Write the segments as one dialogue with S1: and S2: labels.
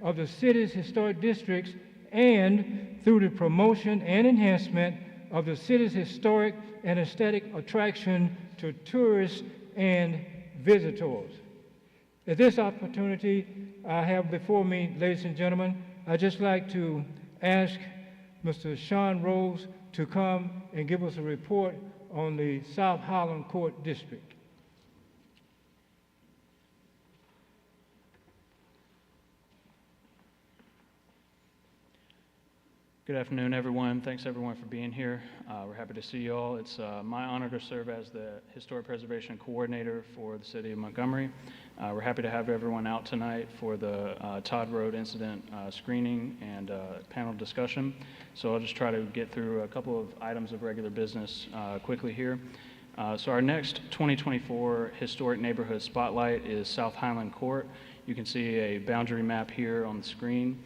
S1: of the city's historic districts and through the promotion and enhancement of the city's historic and aesthetic attraction to tourists and visitors. At this opportunity I have before me, ladies and gentlemen, I'd just like to ask Mr. Shaun Rose to come and give us a report on the South Highland Court District.
S2: Good afternoon, everyone. Thanks, everyone, for being here. We're happy to see you all. It's my honor to serve as the Historic Preservation Coordinator for the City of Montgomery. We're happy to have everyone out tonight for the Todd Road incident screening and panel discussion. So I'll just try to get through a couple of items of regular business quickly here. So our next 2024 Historic Neighborhood Spotlight is South Highland Court. You can see a boundary map here on the screen.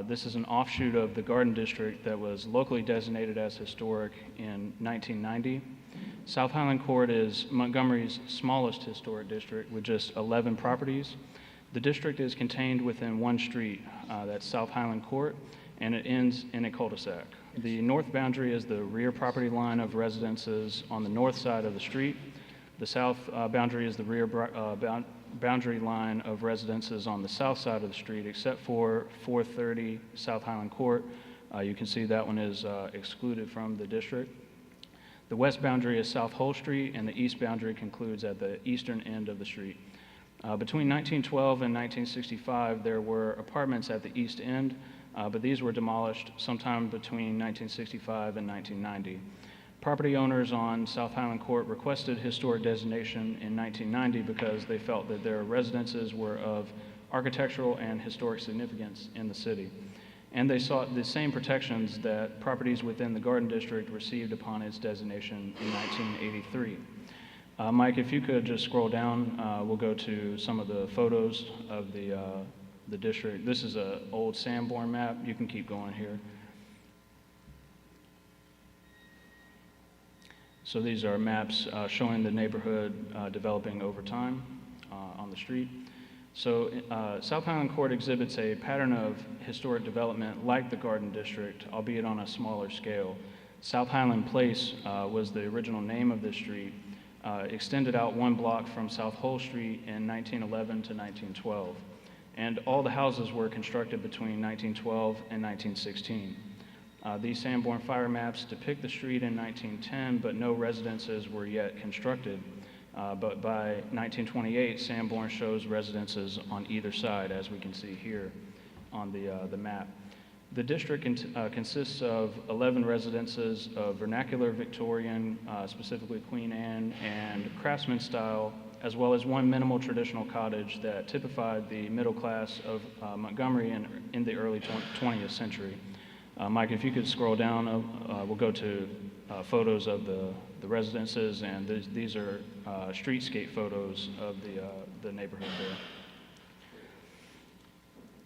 S2: This is an offshoot of the Garden District that was locally designated as historic in 1990. South Highland Court is Montgomery's smallest historic district with just 11 properties. The district is contained within one street, that's South Highland Court, and it ends in a cul-de-sac. The north boundary is the rear property line of residences on the north side of the street. The south boundary is the rear boundary line of residences on the south side of the street, except for 430 South Highland Court. You can see that one is excluded from the district. The west boundary is South Hull Street, and the east boundary concludes at the eastern end of the street. Between 1912 and 1965, there were apartments at the east end, but these were demolished sometime between 1965 and 1990. Property owners on South Highland Court requested historic designation in 1990 because they felt that their residences were of architectural and historic significance in the city. And they sought the same protections that properties within the Garden District received upon its designation in 1983. Mike, if you could just scroll down, we'll go to some of the photos of the district. This is an old Sanborn map. You can keep going here. So these are maps showing the neighborhood developing over time on the street. So South Highland Court exhibits a pattern of historic development like the Garden District, albeit on a smaller scale. South Highland Place was the original name of this street, extended out one block from South Hull Street in 1911 to 1912. And all the houses were constructed between 1912 and 1916. These Sanborn fire maps depict the street in 1910, but no residences were yet constructed. But by 1928, Sanborn shows residences on either side, as we can see here on the map. The district consists of 11 residences of vernacular Victorian, specifically Queen Anne, and craftsman style, as well as one minimal traditional cottage that typified the middle class of Montgomery in the early 20th century. Mike, if you could scroll down, we'll go to photos of the residences, and these are streetscape photos of the neighborhood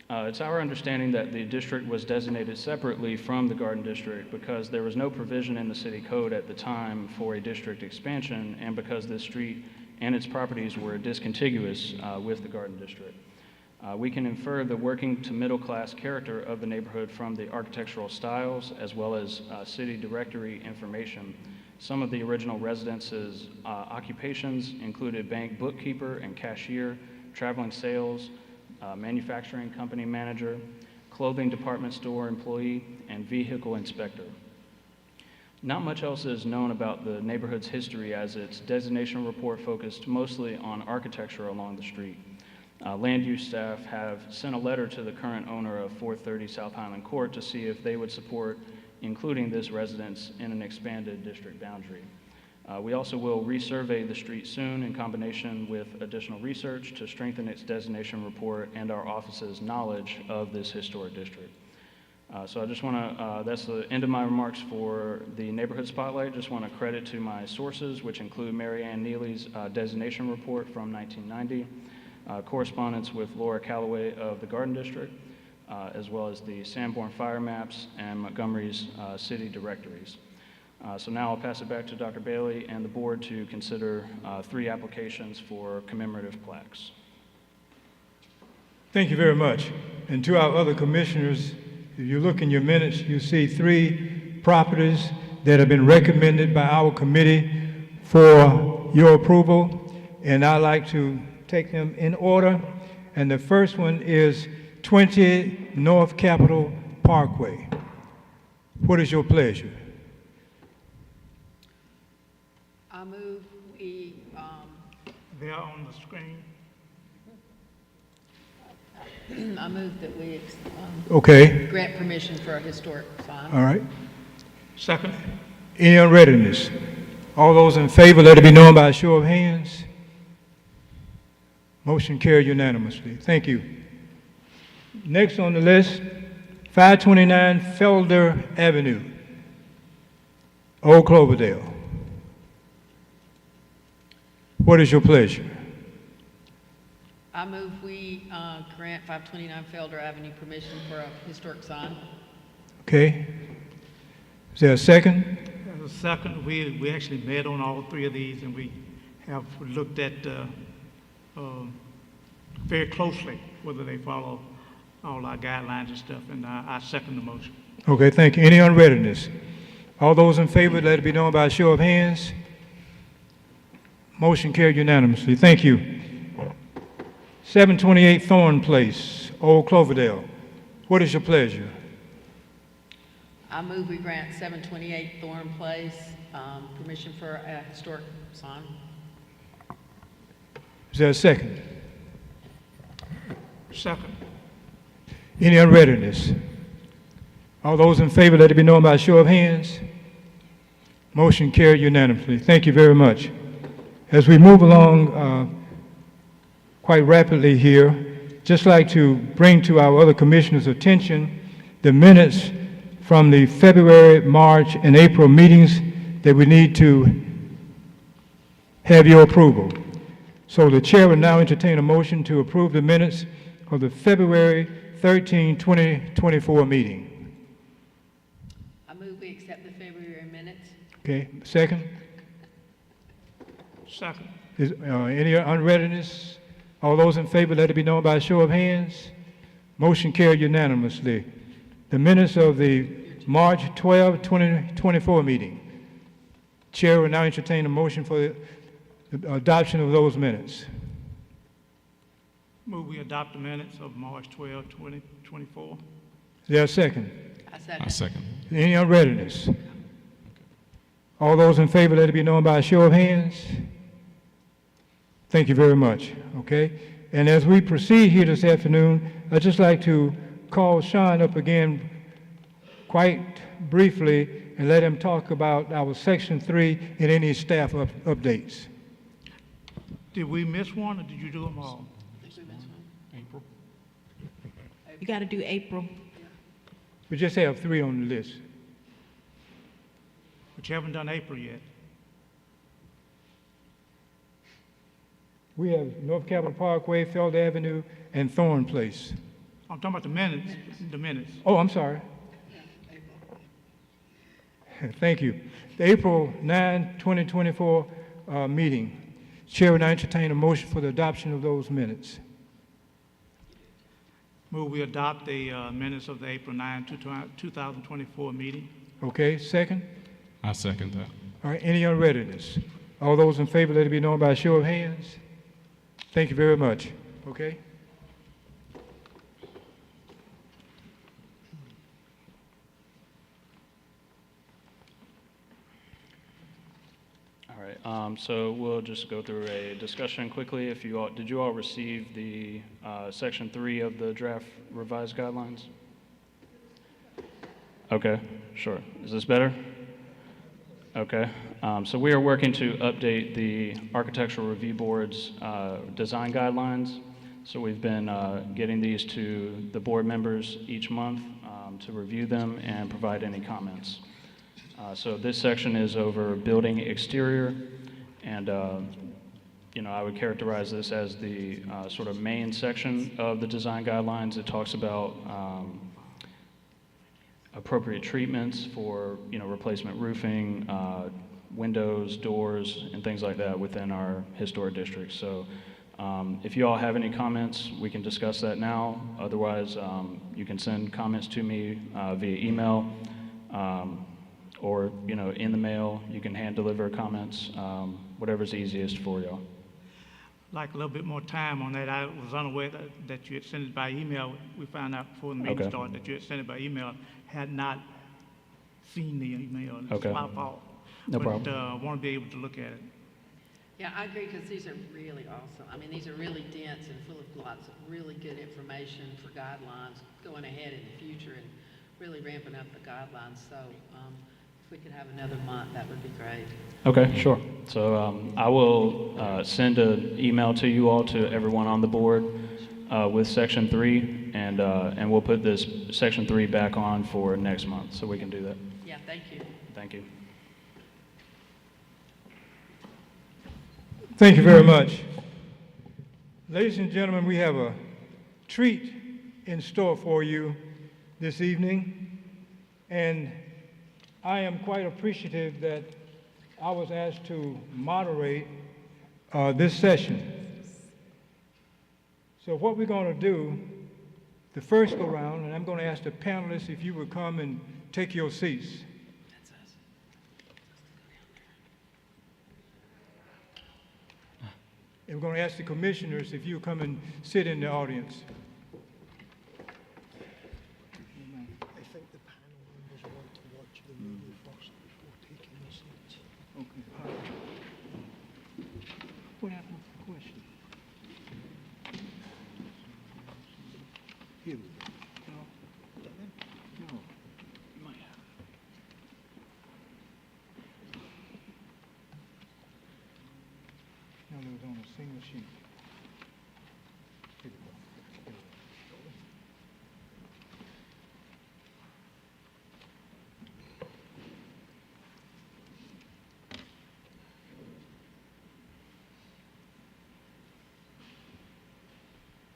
S2: there. It's our understanding that the district was designated separately from the Garden District because there was no provision in the city code at the time for a district expansion, and because this street and its properties were discontiguous with the Garden District. We can infer the working to middle class character of the neighborhood from the architectural styles as well as city directory information. Some of the original residences' occupations included bank bookkeeper and cashier, traveling sales, manufacturing company manager, clothing department store employee, and vehicle inspector. Not much else is known about the neighborhood's history, as its designation report focused mostly on architecture along the street. Land use staff have sent a letter to the current owner of 430 South Highland Court to see if they would support including this residence in an expanded district boundary. We also will resurvey the street soon in combination with additional research to strengthen its designation report and our office's knowledge of this historic district. So I just want to, that's the end of my remarks for the neighborhood spotlight. Just want to credit to my sources, which include Mary Ann Neely's designation report from 1990, correspondence with Laura Calloway of the Garden District, as well as the Sanborn fire maps and Montgomery's city directories. So now I'll pass it back to Dr. Bailey and the board to consider 3 applications for commemorative plaques.
S1: Thank you very much. And to our other commissioners, if you look in your minutes, you see 3 properties that have been recommended by our committee for your approval, and I'd like to take them in order. And the first one is 20 North Capitol Parkway. What is your pleasure?
S3: I move we,
S4: They're on the screen.
S3: I move that we
S1: Okay,
S3: grant permission for a historic sign.
S1: all right.
S4: Second.
S1: Any unreadiness? All those in favor, let it be known by a show of hands. Motion carried unanimously. Thank you. Next on the list, 529 Felder Avenue, Old Cloverdale. What is your pleasure?
S3: I move we grant 529 Felder Avenue permission for a historic sign.
S1: Okay. Is there a second?
S4: As a second, we actually met on all 3 of these, and we have looked at very closely whether they follow all our guidelines and stuff, and I second the motion.
S1: Okay, thank you. Any unreadiness? All those in favor, let it be known by a show of hands. Motion carried unanimously. Thank you. 728 Thorn Place, Old Cloverdale. What is your pleasure?
S3: I move we grant 728 Thorn Place permission for a historic sign.
S1: Is there a second?
S4: Second.
S1: Any unreadiness? All those in favor, let it be known by a show of hands. Motion carried unanimously. Thank you very much. As we move along quite rapidly here, just like to bring to our other commissioners' attention the minutes from the February, March, and April meetings that we need to have your approval. So the chair will now entertain a motion to approve the minutes of the February 13, 2024 meeting.
S3: I move we accept the February minutes.
S1: Okay, second?
S4: Second.
S1: Is, any unreadiness? All those in favor, let it be known by a show of hands. Motion carried unanimously. The minutes of the March 12, 2024 meeting. Chair will now entertain a motion for the adoption of those minutes.
S4: Move we adopt the minutes of March 12, 2024.
S1: Is there a second?
S3: I second.
S5: I second.
S1: Any unreadiness? All those in favor, let it be known by a show of hands. Thank you very much, okay? And as we proceed here this afternoon, I'd just like to call Shaun up again quite briefly and let him talk about our Section 3 and any staff updates.
S4: Did we miss one, or did you do them all?
S5: April.
S6: You got to do April.
S1: We just have 3 on the list.
S4: But you haven't done April yet.
S1: We have North Capitol Parkway, Felder Avenue, and Thorn Place.
S4: I'm talking about the minutes. The minutes.
S1: Oh, I'm sorry. Thank you. The April 9, 2024 meeting. Chair will now entertain a motion for the adoption of those minutes.
S4: Move we adopt the minutes of the April 9, 2024 meeting.
S1: Okay, second?
S5: I second that.
S1: All right, any unreadiness? All those in favor, let it be known by a show of hands. Thank you very much. Okay?
S2: All right, so we'll just go through a discussion quickly. If you all, did you all receive the Section 3 of the draft revised guidelines? Okay, sure. Is this better? Okay. So we are working to update the Architectural Review Board's design guidelines. So we've been getting these to the board members each month to review them and provide any comments. So this section is over building exterior, and you know, I would characterize this as the sort of main section of the design guidelines. It talks about appropriate treatments for, you know, replacement roofing, windows, doors, and things like that within our historic district. So If you all have any comments, we can discuss that now. Otherwise, you can send comments to me via email or in the mail. You can hand deliver comments, whatever's easiest for y'all.
S4: Like a little bit more time on that. I was unaware that you had sent it by email. We found out before the meeting
S2: Okay.
S4: started that you had sent it by email. Had not seen the email. It's
S2: Okay.
S4: my fault.
S2: No problem.
S4: But I want to be able to look at it.
S3: Yeah, I agree, because these are really awesome. I mean, these are really dense and full of lots of really good information for guidelines going ahead in the future and really ramping up the guidelines. So if we could have another month, that would be great.
S2: Okay, sure. So I will send an email to you all, to everyone on the board, with Section 3, and we'll put this Section 3 back on for next month, so we can do that.
S3: Yeah, thank you.
S2: Thank you.
S1: Thank you very much. Ladies and gentlemen, we have a treat in store for you this evening, and I am quite appreciative that I was asked to moderate this session. So what we're going to do, the first go round, and I'm going to ask the panelists if you would come and take your seats. And we're going to ask the commissioners if you come and sit in the audience.
S7: I think the panel members want to watch the movie first before taking their seats.
S1: Okay. All right. What happened with the question? Here we go. No. No. You might have. No, it was on a single sheet. Here we go. Here we go.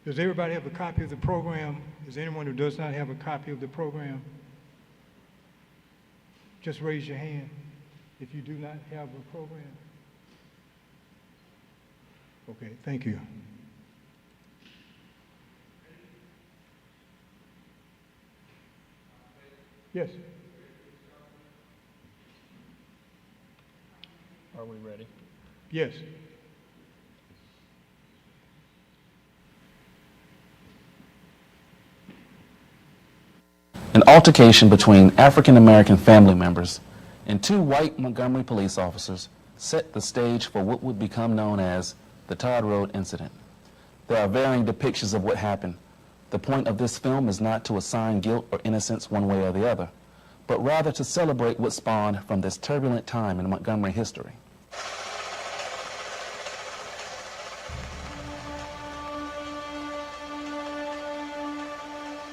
S1: Does everybody have a copy of the program? Is there anyone who does not have a copy of the program? Just raise your hand if you do not have a program. Okay, thank you. Yes.
S2: Are we ready?
S1: Yes.
S8: An altercation between African-American family members and two white Montgomery police officers set the stage for what would become known as the Todd Road incident. There are varying depictions of what happened. The point of this film is not to assign guilt or innocence one way or the other, but rather to celebrate what spawned from this turbulent time in Montgomery history.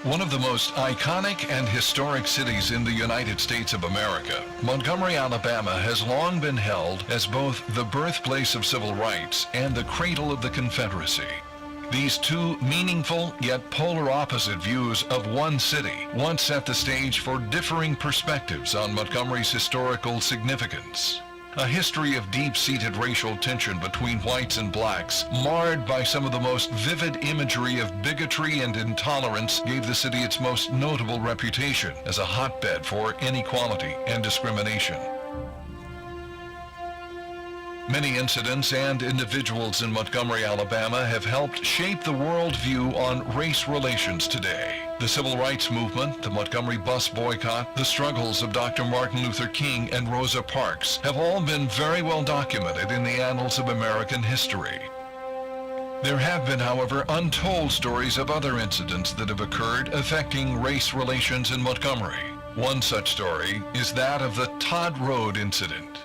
S9: One of the most iconic and historic cities in the United States of America, Montgomery, Alabama has long been held as both the birthplace of civil rights and the cradle of the Confederacy. These two meaningful yet polar opposite views of one city once set the stage for differing perspectives on Montgomery's historical significance. A history of deep-seated racial tension between whites and blacks, marred by some of the most vivid imagery of bigotry and intolerance, gave the city its most notable reputation as a hotbed for inequality and discrimination. Many incidents and individuals in Montgomery, Alabama have helped shape the worldview on race relations today. The Civil Rights Movement, the Montgomery bus boycott, the struggles of Dr. Martin Luther King and Rosa Parks have all been very well documented in the annals of American history. There have been, however, untold stories of other incidents that have occurred affecting race relations in Montgomery. One such story is that of the Todd Road incident.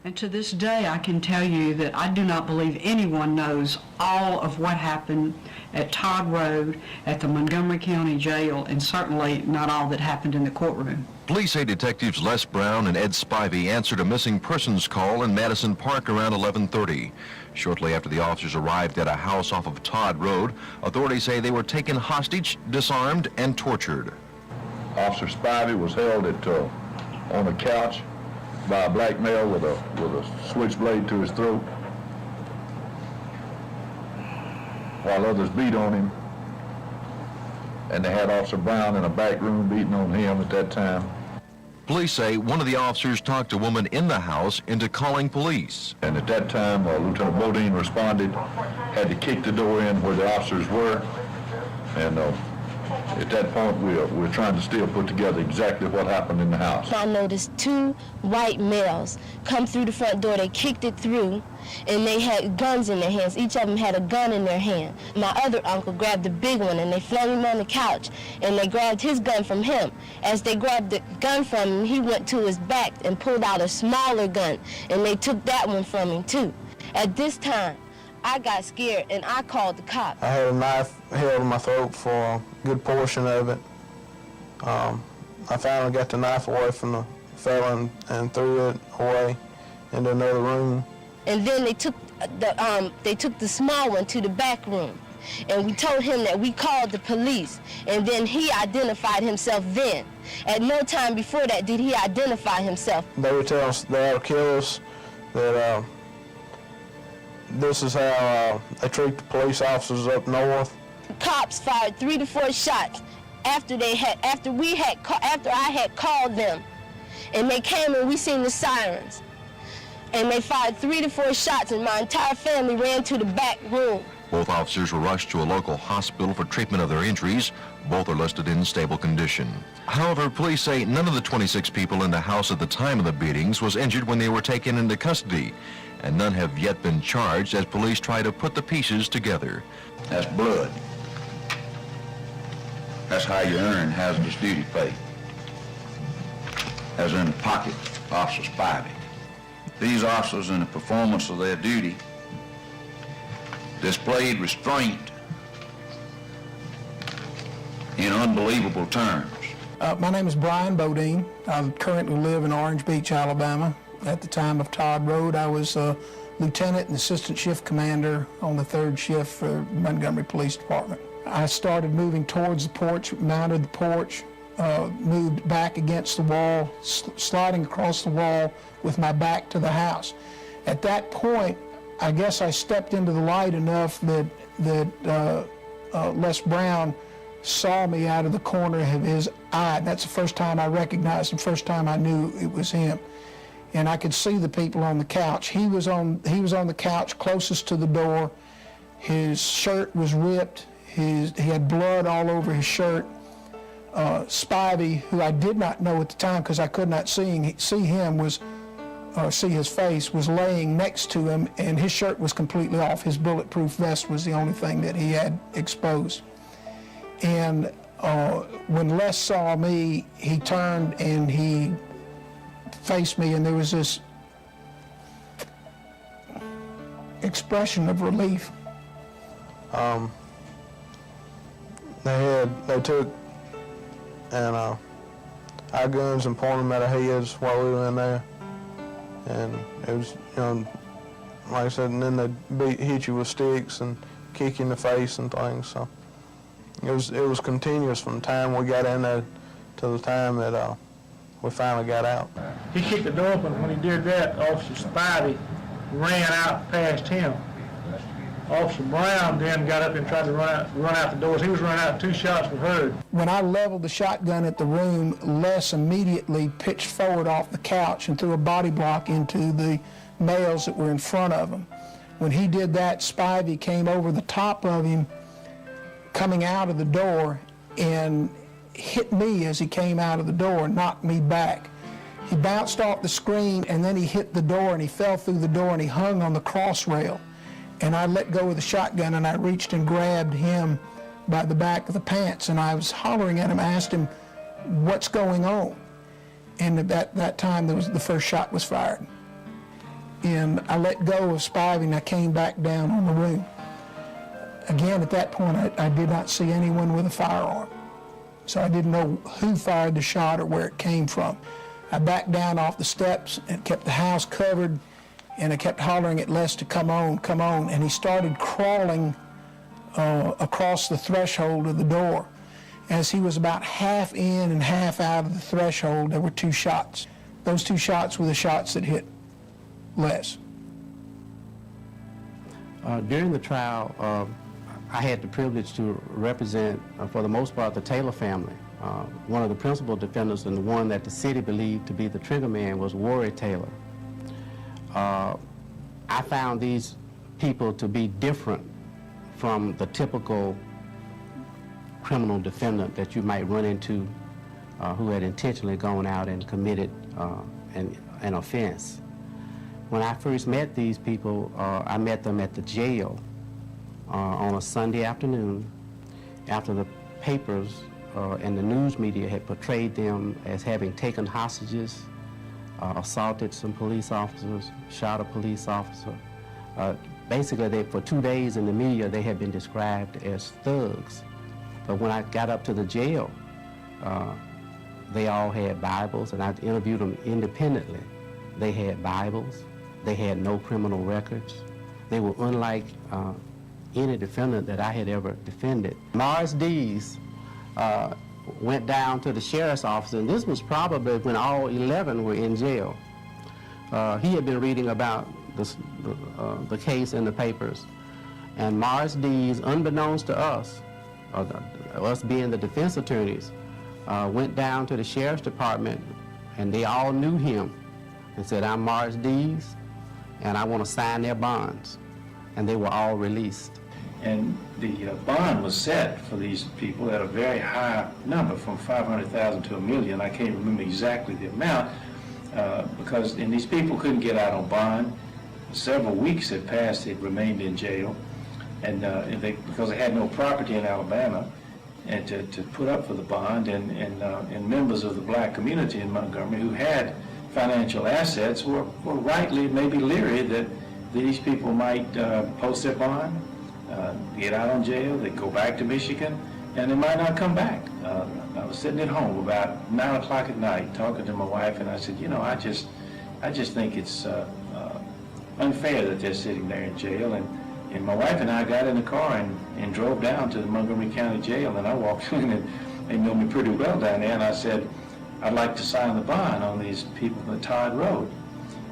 S10: And to this day, I can tell you that I do not believe anyone knows all of what happened at Todd Road, at the Montgomery County Jail, and certainly not all that happened in the courtroom.
S11: Police say detectives Les Brown and Ed Spivey answered a missing persons call in Madison Park around 11:30. Shortly after the officers arrived at a house off of Todd Road, authorities say they were taken hostage, disarmed, and tortured.
S12: Officer Spivey was held on a couch by a black male with a switchblade to his throat, while others beat on him. And they had Officer Brown in a back room beating on him at that time.
S11: Police say one of the officers talked a woman in the house into calling police.
S12: And at that time, Lieutenant Bodine responded, had to kick the door in where the officers were. And at that point, we're trying to still put together exactly what happened in the house.
S13: I noticed two white males come through the front door. They kicked it through, and they had guns in their hands. Each of them had a gun in their hand. My other uncle grabbed the big one, and they flung him on the couch, and they grabbed his gun from him. As they grabbed the gun from him, he went to his back and pulled out a smaller gun, and they took that one from him, too. At this time, I got scared, and I called the cops.
S14: I had a knife held in my throat for a good portion of it. I finally got the knife away from the felon and threw it away into another room.
S13: And then they took the small one to the back room. And we told him that we called the police. And then he identified himself then. At no time before that did he identify himself.
S14: They would tell us they ought to kill us, that this is how they treat the police officers up north.
S13: Cops fired 3 to 4 shots after I had called them, and they came and we seen the sirens, and they fired 3 to 4 shots, and my entire family ran to the back room.
S11: Both officers were rushed to a local hospital for treatment of their injuries. Both are listed in stable condition. However, police say none of the 26 people in the house at the time of the beatings was injured when they were taken into custody, and none have yet been charged as police try to put the pieces together.
S12: That's blood. That's how you earn hazardous duty pay. As in the pocket, Officer Spivey. These officers, in the performance of their duty, displayed restraint in unbelievable terms.
S15: My name is Brian Bodine. I currently live in Orange Beach, Alabama. At the time of Todd Road, I was a lieutenant and assistant shift commander on the 3rd shift for Montgomery Police Department. I started moving towards the porch, mounted the porch, moved back against the wall, sliding across the wall with my back to the house. At that point, I guess I stepped into the light enough that Les Brown saw me out of the corner of his eye. That's the first time I recognized him, first time I knew it was him. And I could see the people on the couch. He was on the couch closest to the door. His shirt was ripped. He had blood all over his shirt. Spivey, who I did not know at the time because I could not see his face, was laying next to him, and his shirt was completely off. His bulletproof vest was the only thing that he had exposed. And when Les saw me, he turned and he faced me, and there was this expression of relief.
S14: They took our guns and pointed them at our heads while we were in there, and it was, like I said, and then they hit you with sticks and kick you in the face and things. So it was continuous from the time we got in there to the time that we finally got out.
S4: He kicked the door open. When he did that, Officer Spivey ran out past him. Officer Brown then got up and tried to run out the doors. He was running out, 2 shots were heard.
S15: When I leveled the shotgun at the room, Les immediately pitched forward off the couch and threw a body block into the males that were in front of him. When he did that, Spivey came over the top of him, coming out of the door, and hit me as he came out of the door and knocked me back. He bounced off the screen, and then he hit the door, and he fell through the door, and he hung on the cross rail. And I let go of the shotgun, and I reached and grabbed him by the back of the pants, and I was hollering at him. I asked him, "What's going on?" And at that time, the first shot was fired. and I let go of Spivey and I came back down on the room. Again, at that point, I did not see anyone with a firearm. So I didn't know who fired the shot or where it came from. I backed down off the steps and kept the house covered, and I kept hollering at Les to come on, and he started crawling across the threshold of the door. As he was about half in and half out of the threshold, there were 2 shots. Those 2 shots were the shots that hit Les.
S16: During the trial, I had the privilege to represent, for the most part, the Taylor family. One of the principal defendants and the one that the city believed to be the trigger man was Warren Taylor. I found these people to be different from the typical criminal defendant that you might run into who had intentionally gone out and committed an offense. When I first met these people, I met them at the jail on a Sunday afternoon after the papers and the news media had portrayed them as having taken hostages, assaulted some police officers, shot a police officer. Basically, for 2 days in the media, they had been described as thugs. But when I got up to the jail, they all had Bibles, and I interviewed them independently. They had Bibles. They had no criminal records. They were unlike any defendant that I had ever defended. Morris Dees went down to the sheriff's office, and this was probably when all 11 were in jail. He had been reading about the case in the papers, and Morris Dees, unbeknownst to us, us being the defense attorneys, went down to the sheriff's department, and they all knew him, and said, "I'm Morris Dees, and I want to sign their bonds," and they were all released.
S4: And the bond was set for these people at a very high number, from 500,000 to $1 million. I can't remember exactly the amount, because these people couldn't get out on bond. Several weeks had passed, they'd remained in jail, and because they had no property in Alabama, and to put up for the bond, and members of the black community in Montgomery who had financial assets were rightly maybe leery that these people might post their bond, get out on jail, they'd go back to Michigan, and they might not come back. I was sitting at home about 9 o'clock at night talking to my wife, and I said, you know, I just think it's unfair that they're sitting there in jail. And my wife and I got in the car and drove down to the Montgomery County Jail, and I walked in, and they know me pretty well down there, and I said, I'd like to sign the bond on these people on Todd Road.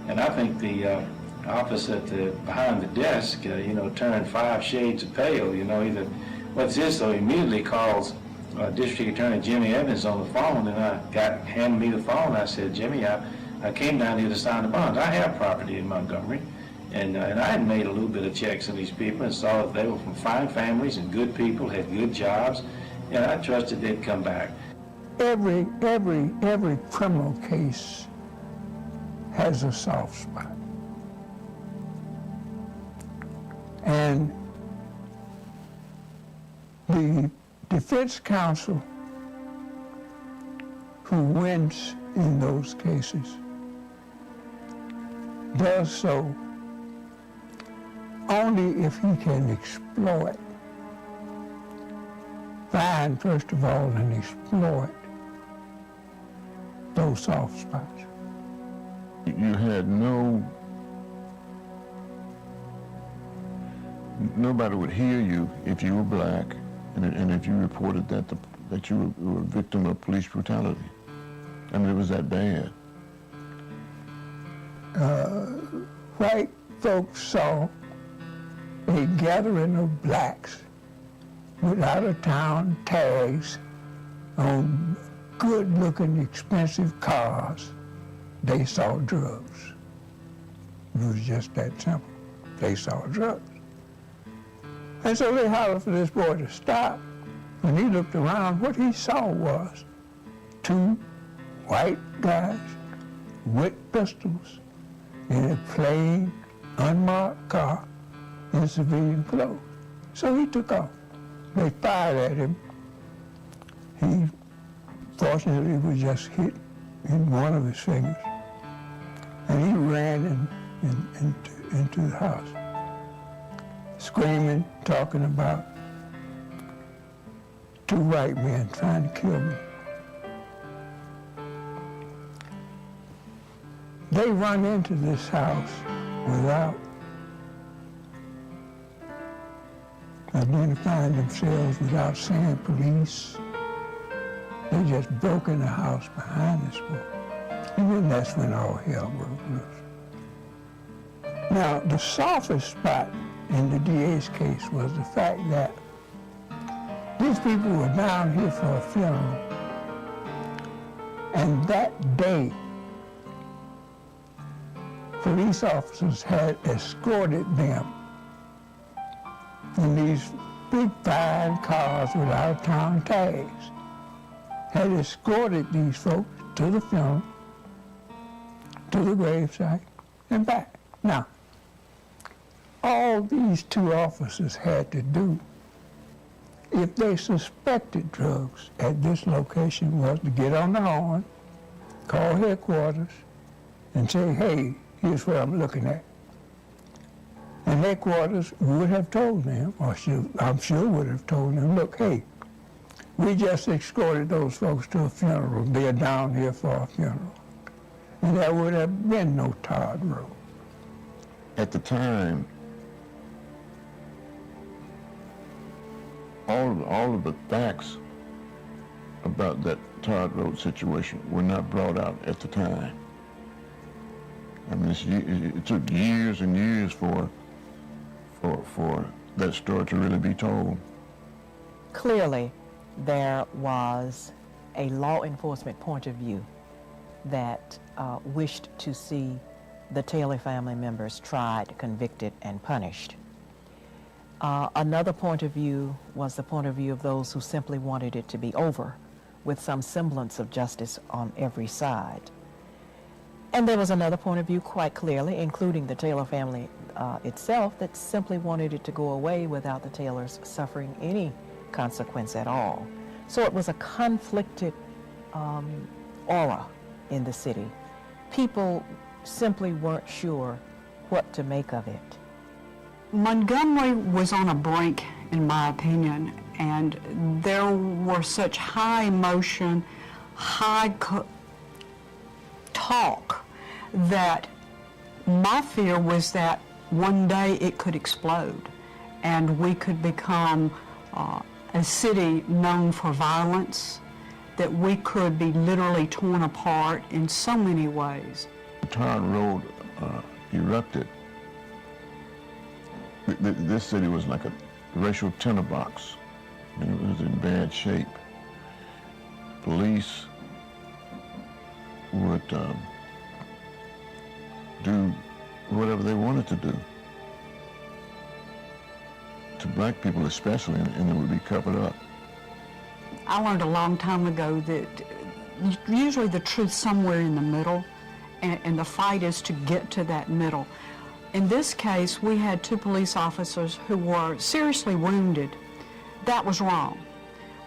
S4: And I think the officer behind the desk, turned 5 shades of pale, either, what's this, though, he immediately calls District Attorney Jimmy Evans on the phone, and handed me the phone. I said, Jimmy, I came down here to sign the bonds. I have property in Montgomery, and I had made a little bit of checks on these people and saw that they were from fine families and good people, had good jobs, and I trusted they'd come back.
S7: Every criminal case has a soft spot. And the defense counsel who wins in those cases does so only if he can find, first of all, and exploit those soft spots.
S12: You had nobody would hear you if you were black, and if you reported that you were a victim of police brutality. I mean, it was that bad.
S7: White folks saw a gathering of blacks with out-of-town tags on good-looking, expensive cars. They saw drugs. It was just that simple. They saw drugs. And so they hollered for this boy to stop. When he looked around, what he saw was 2 white guys with pistols in a plain, unmarked car in civilian clothes. So he took off. They fired at him. He, fortunately, was just hit in one of his fingers. And he ran and into the house, screaming, talking about two white men trying to kill me. They run into this house without identifying themselves, without saying police. They just broke in the house behind us. And then that's when all hell broke loose. Now, the softest spot in the DA's case was the fact that these people were down here for a funeral, and that day, police officers had escorted them in these big fine cars with out-of-town tags, had escorted these folks to the funeral, to the gravesite, and back. Now, all these two officers had to do, if they suspected drugs at this location, was to get on the horn, call headquarters, and say, hey, here's what I'm looking at. And headquarters would have told them, or I'm sure would have told them, look, hey, we just escorted those folks to a funeral. They're down here for a funeral. And there would have been no Todd Road.
S12: At the time, all of the facts about that Todd Road situation were not brought out at the time. I mean, it took years and years for that story to really be told.
S17: Clearly, there was a law enforcement point of view that wished to see the Taylor family members tried, convicted, and punished. Another point of view was the point of view of those who simply wanted it to be over with some semblance of justice on every side. And there was another point of view quite clearly, including the Taylor family itself, that simply wanted it to go away without the Taylors suffering any consequence at all. So it was a conflicted aura in the city. People simply weren't sure what to make of it.
S10: Montgomery was on a brink, in my opinion, and there were such high emotion, high talk that my fear was that one day it could explode and we could become a city known for violence, that we could be literally torn apart in so many ways.
S12: Todd Road erupted. This city was like a racial tinderbox. I mean, it was in bad shape. Police would do whatever they wanted to do, to black people especially, and it would be covered up.
S10: I learned a long time ago that usually the truth's somewhere in the middle, and the fight is to get to that middle. In this case, we had two police officers who were seriously wounded. That was wrong.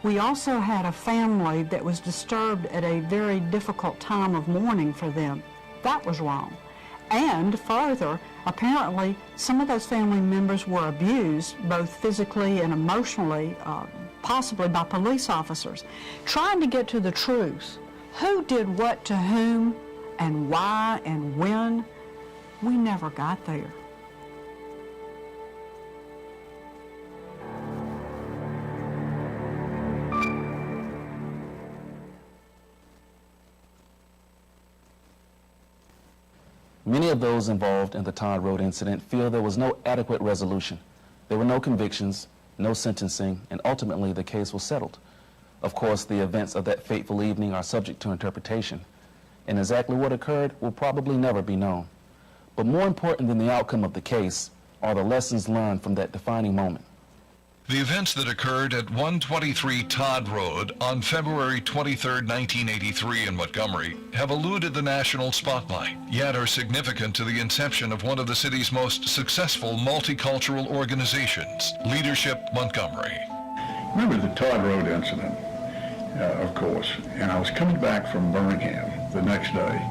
S10: We also had a family that was disturbed at a very difficult time of mourning for them. That was wrong. And further, apparently, some of those family members were abused, both physically and emotionally, possibly by police officers. Trying to get to the truth, who did what to whom, and why, and when, we never got there.
S8: Many of those involved in the Todd Road incident feel there was no adequate resolution. There were no convictions, no sentencing, and ultimately the case was settled. Of course, the events of that fateful evening are subject to interpretation, and exactly what occurred will probably never be known. But more important than the outcome of the case are the lessons learned from that defining moment.
S9: The events that occurred at 123 Todd Road on February 23, 1983 in Montgomery have eluded the national spotlight, yet are significant to the inception of one of the city's most successful multicultural organizations, Leadership Montgomery.
S12: Remember the Todd Road incident, of course, and I was coming back from Birmingham the next day,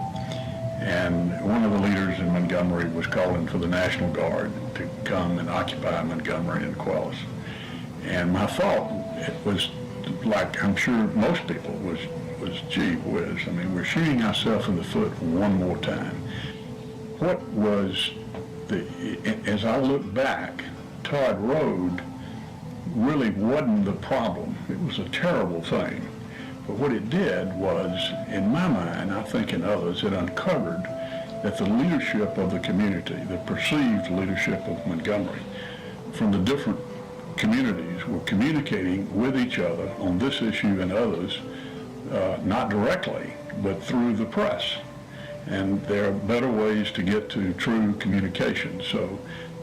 S12: And one of the leaders in Montgomery was calling for the National Guard to come and occupy Montgomery and Quellis. And my thought, it was like I'm sure most people, was gee whiz. I mean, we're shooting ourselves in the foot one more time. What was as I look back, Todd Road really wasn't the problem. It was a terrible thing. But what it did was, in my mind, I think in others, it uncovered that the leadership of the community, the perceived leadership of Montgomery, from the different communities were communicating with each other on this issue and others, not directly, but through the press. And there are better ways to get to true communication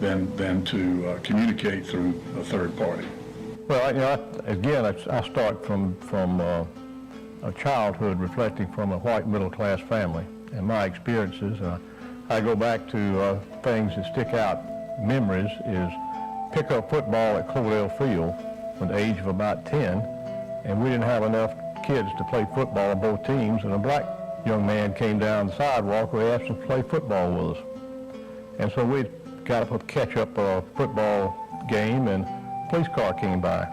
S12: than to communicate through a third party.
S18: Well, again, I start from a childhood reflecting from a white middle-class family and my experiences. I go back to things that stick out, memories, is pick up football at Cloverdale Field from the age of about 10, and we didn't have enough kids to play football on both teams, and a black young man came down the sidewalk who asked us to play football with us. And so we got up a catch-up football game, and a police car came by.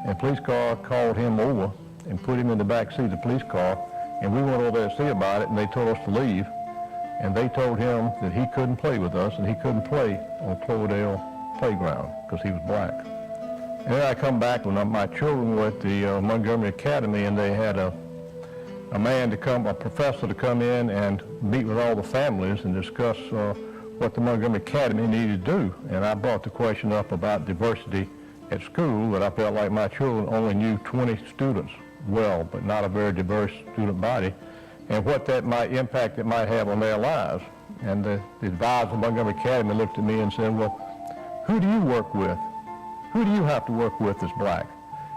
S18: And the police car called him over and put him in the back seat of the police car, and we went over there to see about it, and they told us to leave. And they told him that he couldn't play with us, and he couldn't play on Cloverdale playground because he was black. And then I come back when my children were at the Montgomery Academy, and they had a professor to come in and meet with all the families and discuss what the Montgomery Academy needed to do. And I brought the question up about diversity at school, that I felt like my children only knew 20 students well, but not a very diverse student body, and what that impact it might have on their lives. And the advisor of Montgomery Academy looked at me and said, well, who do you work with? Who do you have to work with that's black?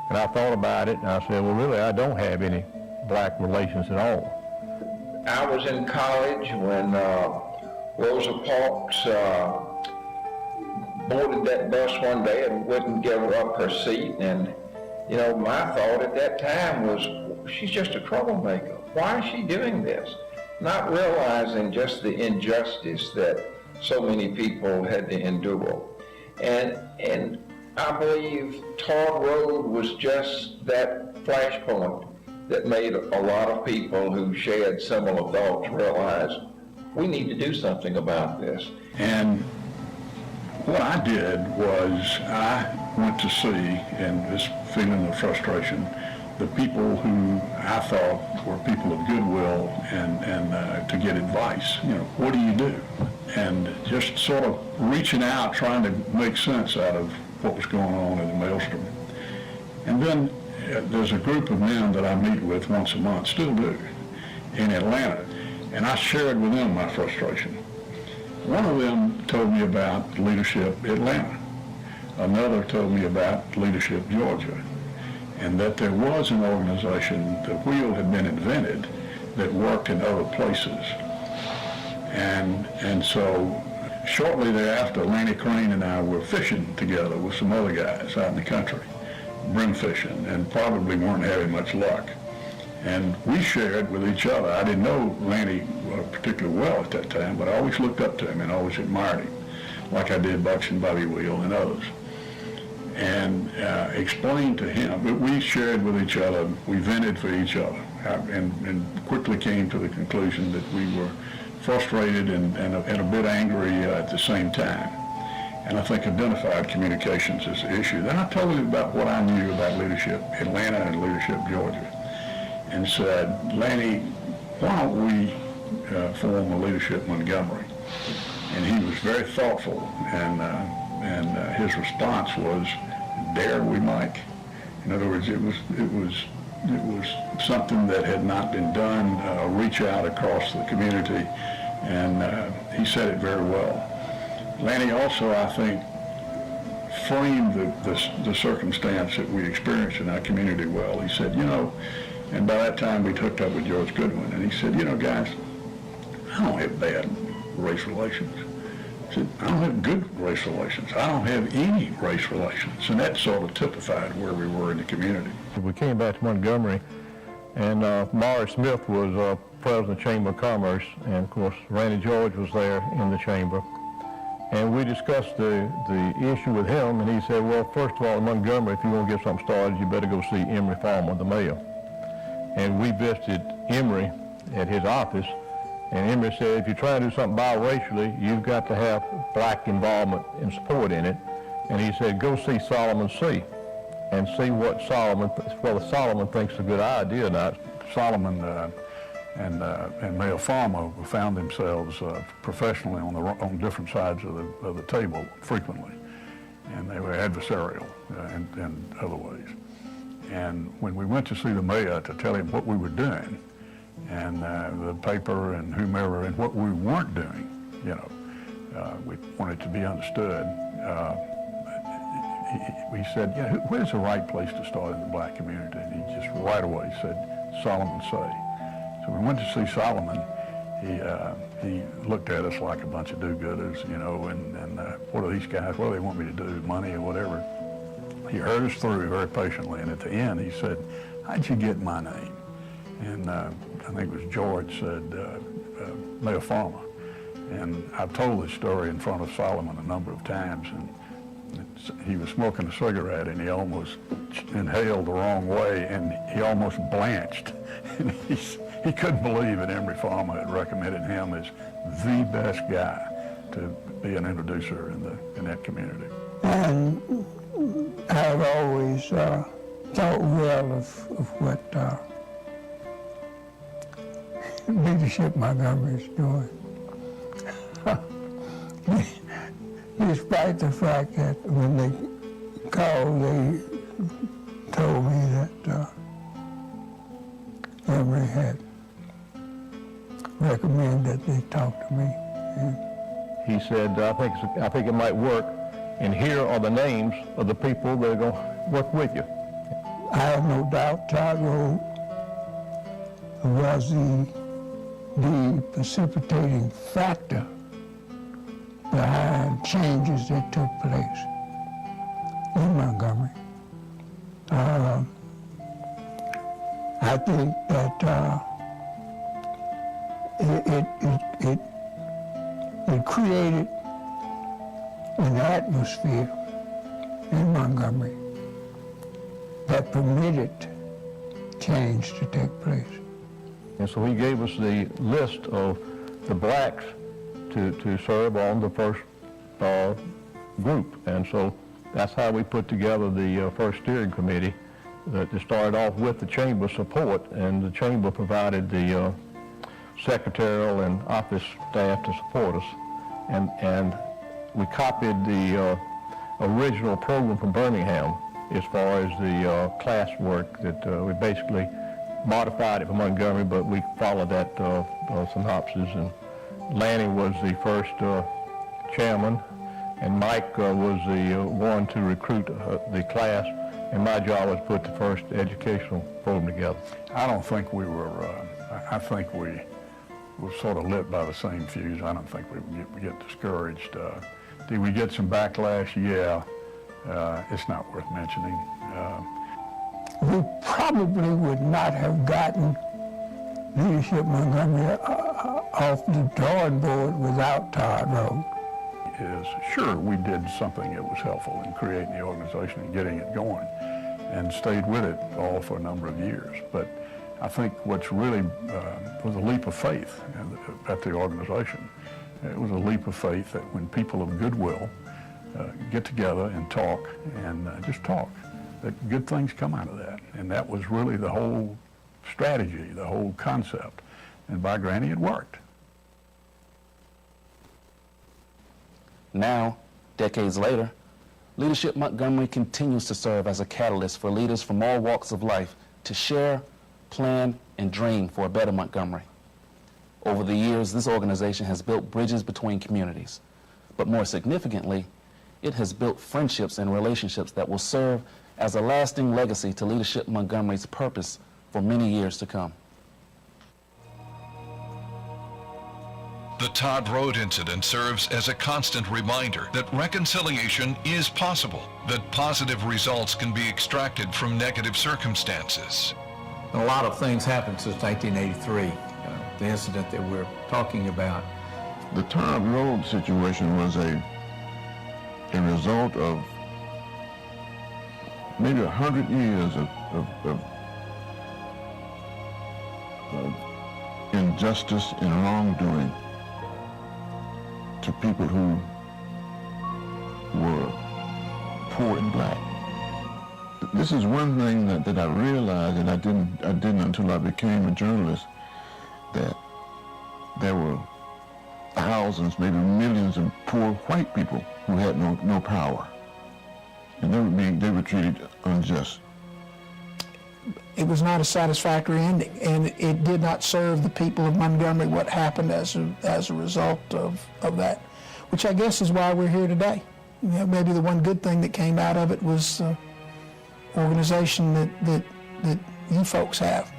S18: And I thought about it, and I said, well, really, I don't have any black relations at all.
S19: I was in college when Rosa Parks boarded that bus one day and wouldn't give her up her seat. And, you know, my thought at that time was, she's just a troublemaker. Why is she doing this? Not realizing just the injustice that so many people had to endure. And I believe Todd Road was just that flashpoint that made a lot of people who shared similar thoughts realize we need to do something about this.
S12: And what I did was I went to see, and this feeling of frustration, the people who I thought were people of goodwill and to get advice. You know, what do you do? And just sort of reaching out, trying to make sense out of what was going on in the maelstrom. And then there's a group of men that I meet with once a month, still do, in Atlanta, and I shared with them my frustration. One of them told me about Leadership Atlanta. Another told me about Leadership Georgia, and that there was an organization, the wheel had been invented, that worked in other places. And so shortly thereafter, Lanny Crane and I were fishing together with some other guys out in the country, brim fishing, and probably weren't having much luck. And we shared with each other. I didn't know Lanny particularly well at that time, but I always looked up to him and always admired him, like I did Bucks and Bobby Wheel and others. And explained to him, we shared with each other, we vented for each other, and quickly came to the conclusion that we were frustrated and a bit angry at the same time. And I think identified communications as the issue. Then I told him about what I knew about Leadership Atlanta and Leadership Georgia, and said, Lanny, why don't we form a Leadership Montgomery? And he was very thoughtful, and his response was, dare we, Mike? In other words, it was something that had not been done, reach out across the community, and he said it very well. Lanny also, I think, framed the circumstance that we experienced in our community well. He said, you know, and by that time we'd hooked up with George Goodwin, and he said, you know, guys, I don't have bad race relations. He said, I don't have good race relations. I don't have any race relations. And that sort of typified where we were in the community.
S18: We came back to Montgomery. And Morris Smith was president of the Chamber of Commerce, and of course Randy George was there in the chamber. And we discussed the issue with him, and he said, well, first of all, in Montgomery, if you want to get something started, you better go see Emory Farmer, the mayor. And we visited Emory at his office, and Emory said, if you're trying to do something biracially, you've got to have black involvement and support in it. And he said, go see Solomon C. and see what whether Solomon thinks is a good idea or not.
S12: Solomon and Mayor Farmer found themselves professionally on different sides of the table frequently, and they were adversarial in other ways. And when we went to see the mayor to tell him what we were doing, and the paper and whomever, and what we weren't doing, you know, we wanted to be understood. We said, yeah, where's the right place to start in the black community? And he just right away said, Solomon Say. So we went to see Solomon. He looked at us like a bunch of do-gooders, you know, and what are these guys, what do they want me to do, money or whatever? He heard us through very patiently, and at the end he said, how'd you get my name? And I think it was George said, Mayor Farmer. And I've told this story in front of Solomon a number of times, and he was smoking a cigarette and he almost inhaled the wrong way and he almost blanched. And he couldn't believe that Emory Farmer had recommended him as the best guy to be an introducer in that community.
S7: And I've always thought well of what Leadership Montgomery is doing. Despite the fact that when they called, they told me that Emory had recommended that they talk to me. And
S18: he said, I think it might work, and here are the names of the people that are going to work with you.
S7: I have no doubt Todd Road was the precipitating factor behind changes that took place in Montgomery. I think that it created an atmosphere in Montgomery that permitted change to take place.
S18: And so he gave us the list of the blacks to serve on the first group. And so that's how we put together the first steering committee that started off with the chamber support, and the chamber provided the secretarial and office staff to support us. And we copied the original program from Birmingham as far as the class work that we basically modified it for Montgomery, but we followed that synopsis. And Lanny was the first chairman, and Mike was the one to recruit the class, and my job was to put the first educational program together.
S12: I don't think we were, I think we were sort of lit by the same fuse. I don't think we get discouraged. Did we get some backlash? Yeah. It's not worth mentioning.
S7: We probably would not have gotten Leadership Montgomery off the drawing board without Todd Road.
S12: Sure, we did something that was helpful in creating the organization and getting it going, and stayed with it all for a number of years. But I think what's really was a leap of faith at the organization. It was a leap of faith that when people of goodwill get together and talk, and just talk, that good things come out of that. And that was really the whole strategy, the whole concept. And by granny, it worked.
S8: Now, decades later, Leadership Montgomery continues to serve as a catalyst for leaders from all walks of life to share, plan, and dream for a better Montgomery. Over the years, this organization has built bridges between communities, but more significantly, it has built friendships and relationships that will serve as a lasting legacy to Leadership Montgomery's purpose for many years to come.
S9: The Todd Road incident serves as a constant reminder that reconciliation is possible, that positive results can be extracted from negative circumstances.
S20: A lot of things happened since 1983, the incident that we're talking about.
S12: The Todd Road situation was a result of maybe 100 years of injustice and wrongdoing to people who were poor and black. This is one thing that I realized, and I didn't until I became a journalist, that there were thousands, maybe millions of poor white people who had no power, and they were treated unjust.
S15: It was not a satisfactory ending, and it did not serve the people of Montgomery what happened as a result of that, which I guess is why we're here today. You know, maybe the one good thing that came out of it was organization that you folks have.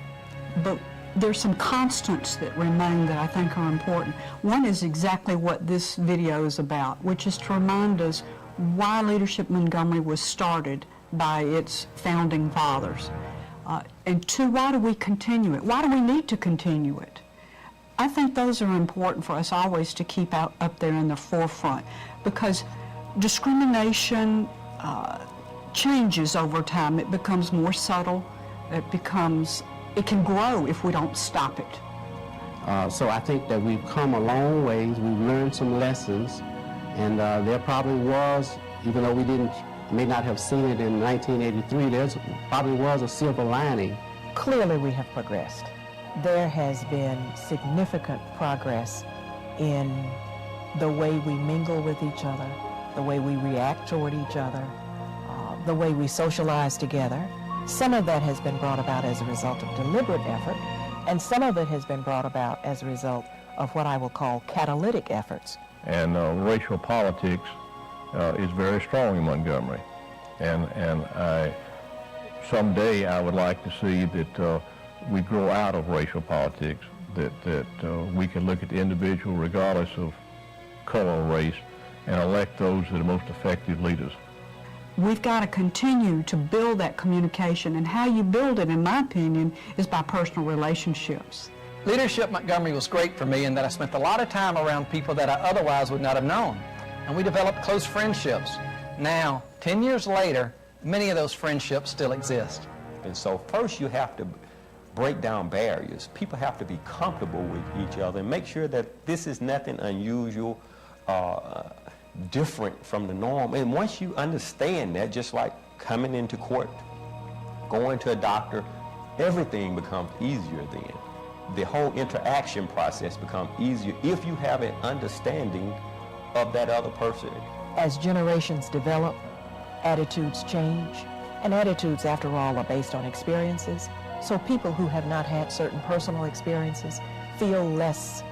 S10: But there's some constants that remain that I think are important. One is exactly what this video is about, which is to remind us why Leadership Montgomery was started by its founding fathers. And two, why do we continue it? Why do we need to continue it? I think those are important for us always to keep up there in the forefront, because discrimination changes over time. It becomes more subtle. It can grow if we don't stop it.
S16: So I think that we've come a long ways. We've learned some lessons, and there probably was, even though we may not have seen it in 1983, there probably was a silver lining.
S17: Clearly we have progressed. There has been significant progress in the way we mingle with each other, the way we react toward each other, the way we socialize together. Some of that has been brought about as a result of deliberate effort, and some of it has been brought about as a result of what I will call catalytic efforts.
S18: And racial politics is very strong in Montgomery. And someday I would like to see that we grow out of racial politics, that we can look at the individual regardless of color or race and elect those that are most effective leaders.
S10: We've got to continue to build that communication, and how you build it, in my opinion, is by personal relationships.
S21: Leadership Montgomery was great for me in that I spent a lot of time around people that I otherwise would not have known, and we developed close friendships. Now, 10 years later, many of those friendships still exist.
S22: And so first you have to break down barriers. People have to be comfortable with each other and make sure that this is nothing unusual, different from the norm. And once you understand that, just like coming into court, going to a doctor, everything becomes easier then. The whole interaction process becomes easier if you have an understanding of that other person.
S17: As generations develop, attitudes change, and attitudes, after all, are based on experiences. So people who have not had certain personal experiences feel less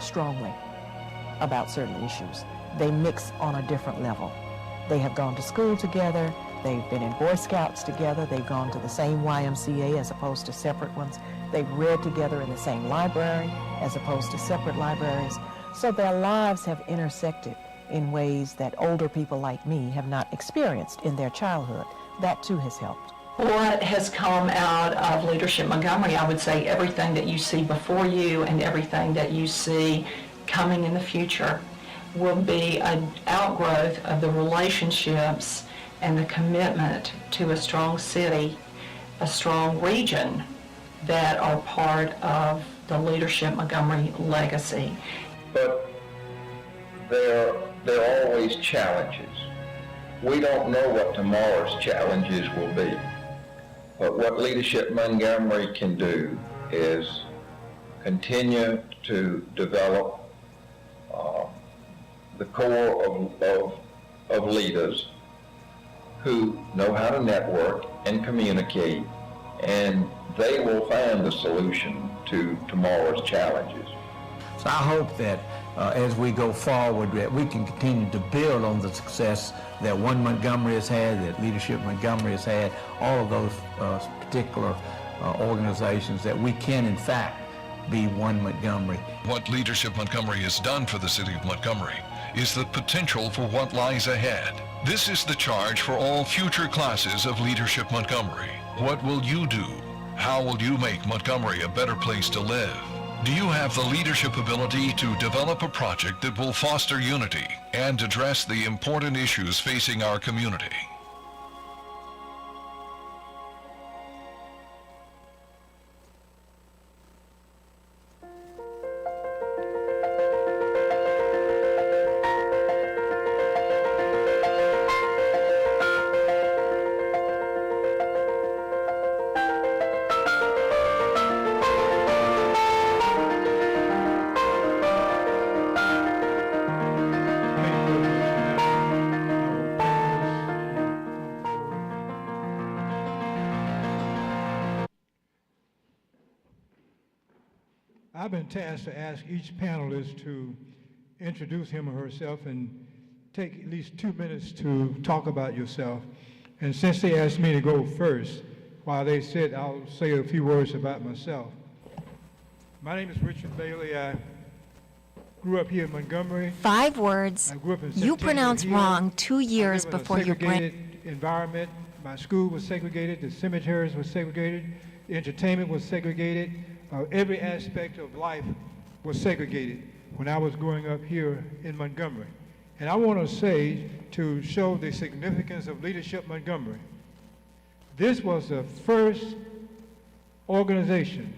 S17: strongly about certain issues. They mix on a different level. They have gone to school together, they've been in Boy Scouts together, they've gone to the same YMCA as opposed to separate ones, they've read together in the same library as opposed to separate libraries. So their lives have intersected in ways that older people like me have not experienced in their childhood. That too has helped.
S23: What has come out of Leadership Montgomery, I would say everything that you see before you and everything that you see coming in the future will be an outgrowth of the relationships and the commitment to a strong city, a strong region that are part of the Leadership Montgomery legacy.
S19: But there are always challenges. We don't know what tomorrow's challenges will be. But what Leadership Montgomery can do is continue to develop the core of leaders who know how to network and communicate, and they will find the solution to tomorrow's challenges.
S20: So I hope that as we go forward, that we can continue to build on the success that One Montgomery has had, that Leadership Montgomery has had, all of those particular organizations, that we can in fact be One Montgomery.
S9: What Leadership Montgomery has done for the city of Montgomery is the potential for what lies ahead. This is the charge for all future classes of Leadership Montgomery. What will you do? How will you make Montgomery a better place to live? Do you have the leadership ability to develop a project that will foster unity and address the important issues facing our community?
S1: I've been tasked to ask each panelist to introduce him or herself and take at least 2 minutes to talk about yourself. And since they asked me to go first, while they sit, I'll say a few words about myself. My name is Richard Bailey. I grew up here in Montgomery.
S3: 5 words
S1: I grew up in
S3: you
S1: Centennial
S3: pronounced
S1: Hill.
S3: wrong 2 years
S1: I live in
S3: before
S1: a
S3: your brain.
S1: segregated environment. My school was segregated, the cemeteries were segregated, the entertainment was segregated. Every aspect of life was segregated when I was growing up here in Montgomery. And I want to say, to show the significance of Leadership Montgomery, this was the first organization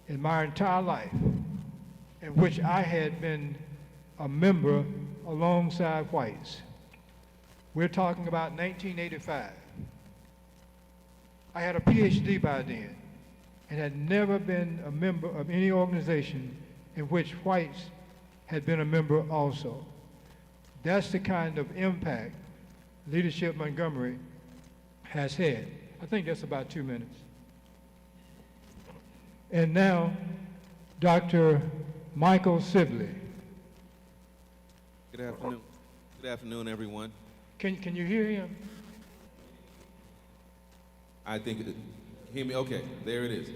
S1: in my entire life in which I had been a member alongside whites. We're talking about 1985. I had a PhD by then and had never been a member of any organization in which whites had been a member also. That's the kind of impact Leadership Montgomery has had. I think that's about 2 minutes. And now, Dr. Michael Sibley.
S5: Good afternoon. Good afternoon, everyone.
S1: Can you hear him?
S5: I think, hear me? Okay, there it is.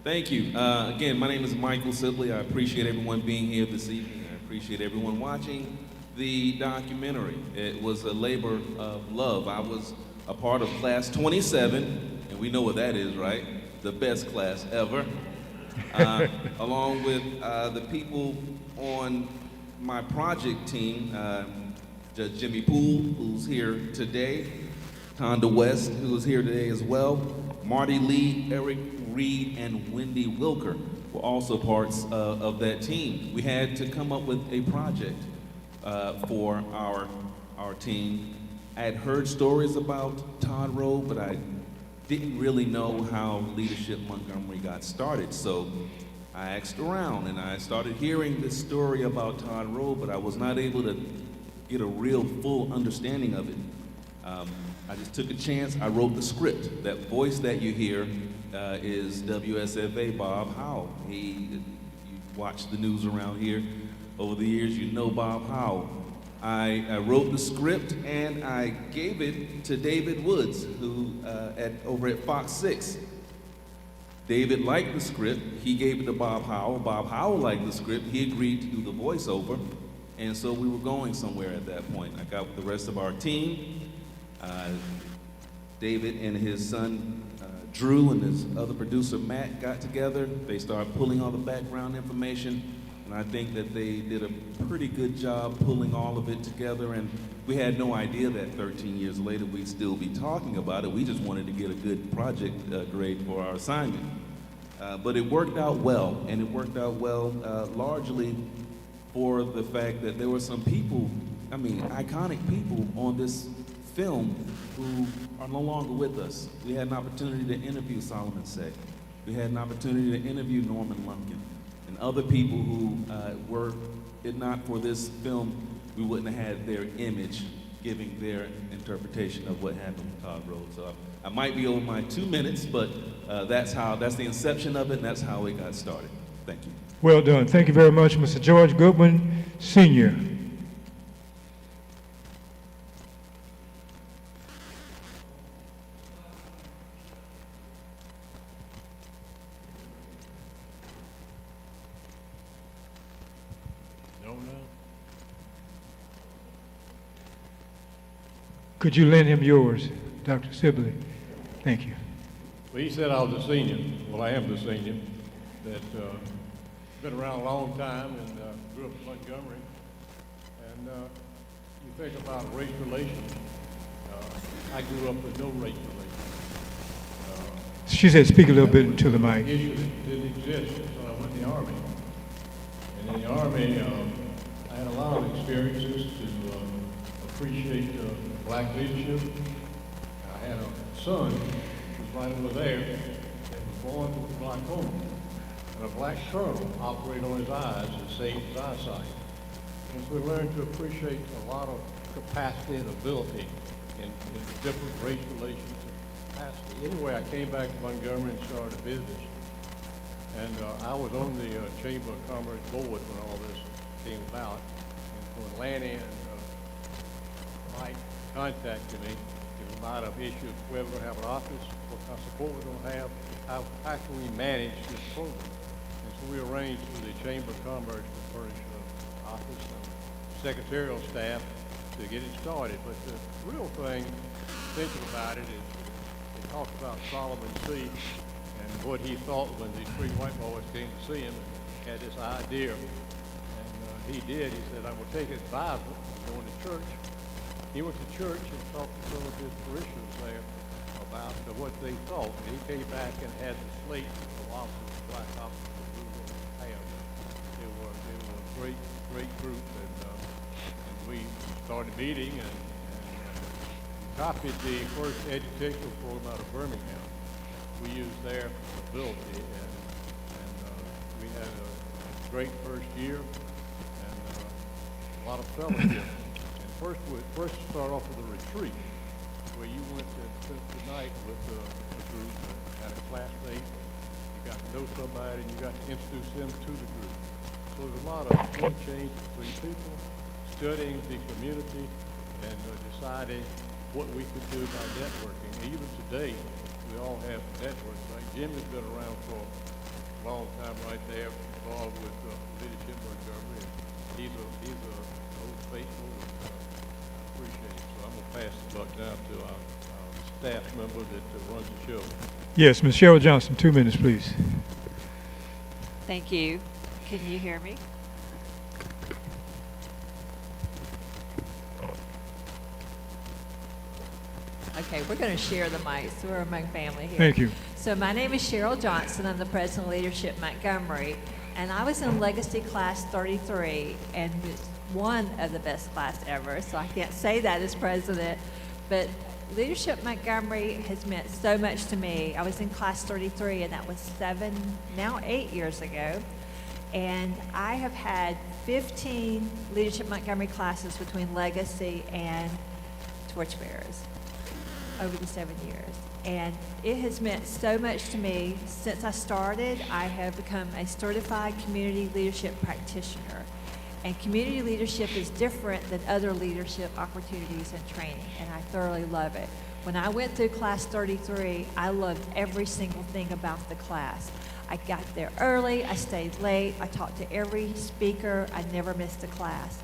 S5: Thank you. Again, my name is Michael Sibley. I appreciate everyone being here this evening. I appreciate everyone watching the documentary. It was a labor of love. I was a part of class 27, and we know what that is, right? The best class ever. Along with the people on my project team, Judge Jimmy Poole, who's here today, Tonda West, who's here today as well, Marty Lee, Eric Reed, and Wendy Wilker were also parts of that team. We had to come up with a project for our team. I had heard stories about Todd Road, but I didn't really know how Leadership Montgomery got started. So I asked around and I started hearing this story about Todd Road, but I was not able to get a real full understanding of it. I just took a chance. I wrote the script. That voice that you hear is WSFA Bob Howell. You watch the news around here over the years, you know Bob Howell. I wrote the script and I gave it to David Woods, who over at Fox 6. David liked the script. He gave it to Bob Howell. Bob Howell liked the script. He agreed to do the voiceover. And so we were going somewhere at that point. I got with the rest of our team. David and his son Drew and his other producer Matt got together. They started pulling all the background information, and I think that they did a pretty good job pulling all of it together, and we had no idea that 13 years later we'd still be talking about it. We just wanted to get a good project grade for our assignment. But it worked out well, and it worked out well largely for the fact that there were some people, I mean, iconic people on this film who are no longer with us. We had an opportunity to interview Solomon Say. We had an opportunity to interview Norman Lumpkin and other people who were, if not for this film, we wouldn't have had their image giving their interpretation of what happened with Todd Road. So I might be over my 2 minutes, but that's the inception of it, and that's how it got started. Thank you.
S1: Well done. Thank you very much, Mr. George Goodwin, Sr. Could you lend him yours, Dr. Sibley? Thank you.
S2: Well, he said I was a senior. Well, I am the senior. That been around a long time and grew up in Montgomery. And you think about race relations. I grew up with no race relations.
S1: She said speak a little bit into the mic.
S2: Issue that didn't exist until I went in the Army. And in the Army, I had a lot of experiences to appreciate black leadership. I had a son who's right over there that was born with glaucoma. And a black colonel operated on his eyes and saved his eyesight. And so we learned to appreciate a lot of capacity and ability in different race relations and capacity. Anyway, I came back to Montgomery and started a business. And I was on the Chamber of Commerce board when all this came about. And so when Lanny and Mike contacted me, it was about an issue of where we're going to have an office, what kind of support we're going to have, how can we manage this program. And so we arranged with the Chamber of Commerce to furnish an office and secretarial staff to get it started. But the real thing, thinking about it, is they talked about Solomon C. and what he thought when these three white boys came to see him and had this idea. And he did. He said, I'm going to take his Bible and go into church. He went to church and talked to some of his parishioners there about what they thought. And he came back and had the slate of officers, black officers that we were going to have. They were a great group. And we started meeting and copied the first educational program out of Birmingham. We used their ability, and we had a great first year and a lot of fellowship. And first start off with a retreat where you went and spent the night with a group and had a class date. You got to know somebody and you got to introduce them to the group. So there's a lot of exchange between people, studying the community, and deciding what we could do by networking. And even today, we all have networks. Like Jimmy's been around for a long time right there, involved with leadership Montgomery. He's a old faithful, and I appreciate it. So I'm going to pass the buck down to our staff member that runs the show.
S1: Yes, Ms. Cheryl Johnson, 2 minutes, please.
S6: Thank you. Can you hear me? Okay, we're going to share the mic, so we're among family here.
S1: Thank you.
S6: So my name is Cheryl Johnson. I'm the president of Leadership Montgomery, and I was in Legacy Class 33, and it's one of the best class ever, so I can't say that as president, but Leadership Montgomery has meant so much to me. I was in Class 33, and that was 8 years ago, and I have had 15 Leadership Montgomery classes between Legacy and Torchbearers over the 7 years. And it has meant so much to me. Since I started, I have become a certified community leadership practitioner. And community leadership is different than other leadership opportunities and training, and I thoroughly love it. When I went through Class 33, I loved every single thing about the class. I got there early, I stayed late, I talked to every speaker, I never missed a class.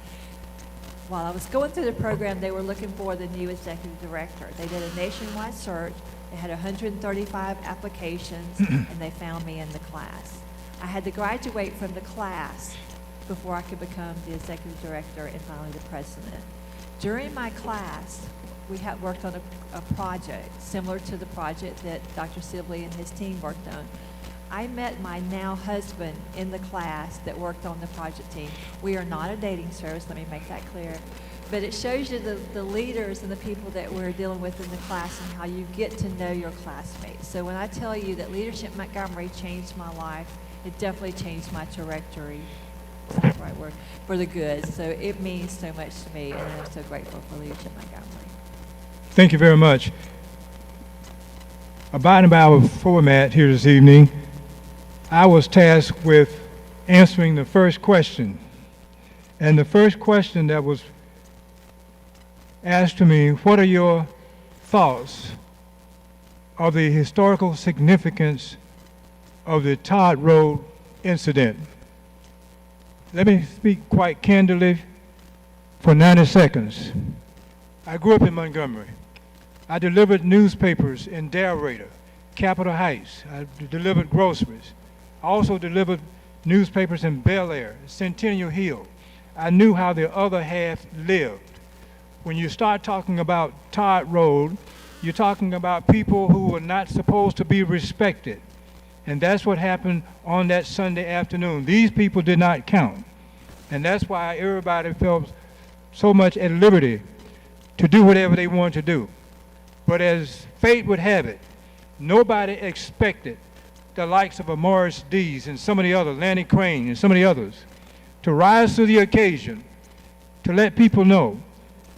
S6: While I was going through the program, they were looking for the new executive director. They did a nationwide search. They had 135 applications, and they found me in the class. I had to graduate from the class before I could become the executive director and finally the president. During my class, we had worked on a project similar to the project that Dr. Sibley and his team worked on. I met my now husband in the class that worked on the project team. We are not a dating service, let me make that clear. But it shows you the leaders and the people that we're dealing with in the class and how you get to know your classmates. So when I tell you that Leadership Montgomery changed my life, it definitely changed my trajectory, that's the right word, for the good. So it means so much to me, and I'm so grateful for Leadership Montgomery.
S1: Thank you very much. Abiding by our format here this evening, I was tasked with answering the first question. And the first question that was asked to me, what are your thoughts of the historical significance of the Todd Road incident? Let me speak quite candidly for 90 seconds. I grew up in Montgomery. I delivered newspapers in Dalrater, Capitol Heights. I delivered groceries. I also delivered newspapers in Bel Air, Centennial Hill. I knew how the other half lived. When you start talking about Todd Road, you're talking about people who were not supposed to be respected. And that's what happened on that Sunday afternoon. These people did not count. And that's why everybody felt so much at liberty to do whatever they wanted to do. But as fate would have it, nobody expected the likes of a Morris Dees and some of the others, Lanny Crane and some of the others, to rise to the occasion to let people know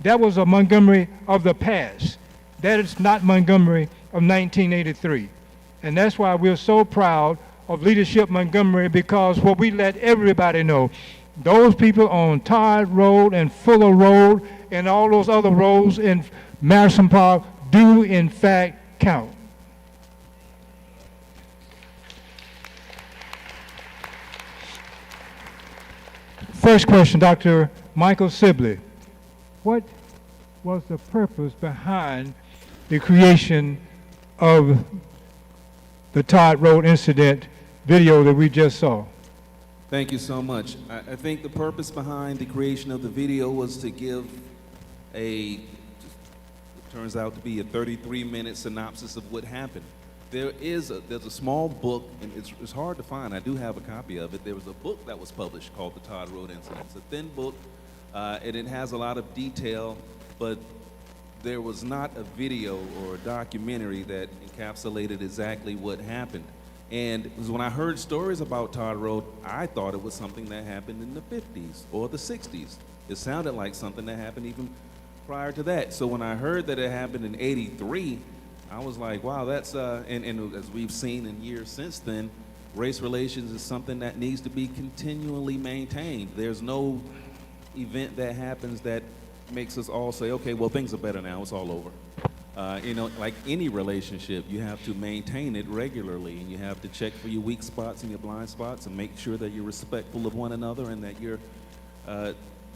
S1: that was a Montgomery of the past. That is not Montgomery of 1983. And that's why we're so proud of Leadership Montgomery, because what we let everybody know, those people on Todd Road and Fuller Road and all those other roads in Madison Park do in fact count. First question, Dr. Michael Sibley. What was the purpose behind the creation of the Todd Road incident video that we just saw?
S5: Thank you so much. I think the purpose behind the creation of the video was to give it turns out to be a 33-minute synopsis of what happened. There's a small book, and it's hard to find. I do have a copy of it. There was a book that was published called The Todd Road Incident. It's a thin book, and it has a lot of detail, but there was not a video or a documentary that encapsulated exactly what happened. And it was when I heard stories about Todd Road, I thought it was something that happened in the 50s or the 60s. It sounded like something that happened even prior to that. So when I heard that it happened in '83, I was like, wow, that's, and as we've seen in years since then, race relations is something that needs to be continually maintained. There's no event that happens that makes us all say, okay, well, things are better now, it's all over. You know, like any relationship, you have to maintain it regularly, and you have to check for your weak spots and your blind spots and make sure that you're respectful of one another and that you're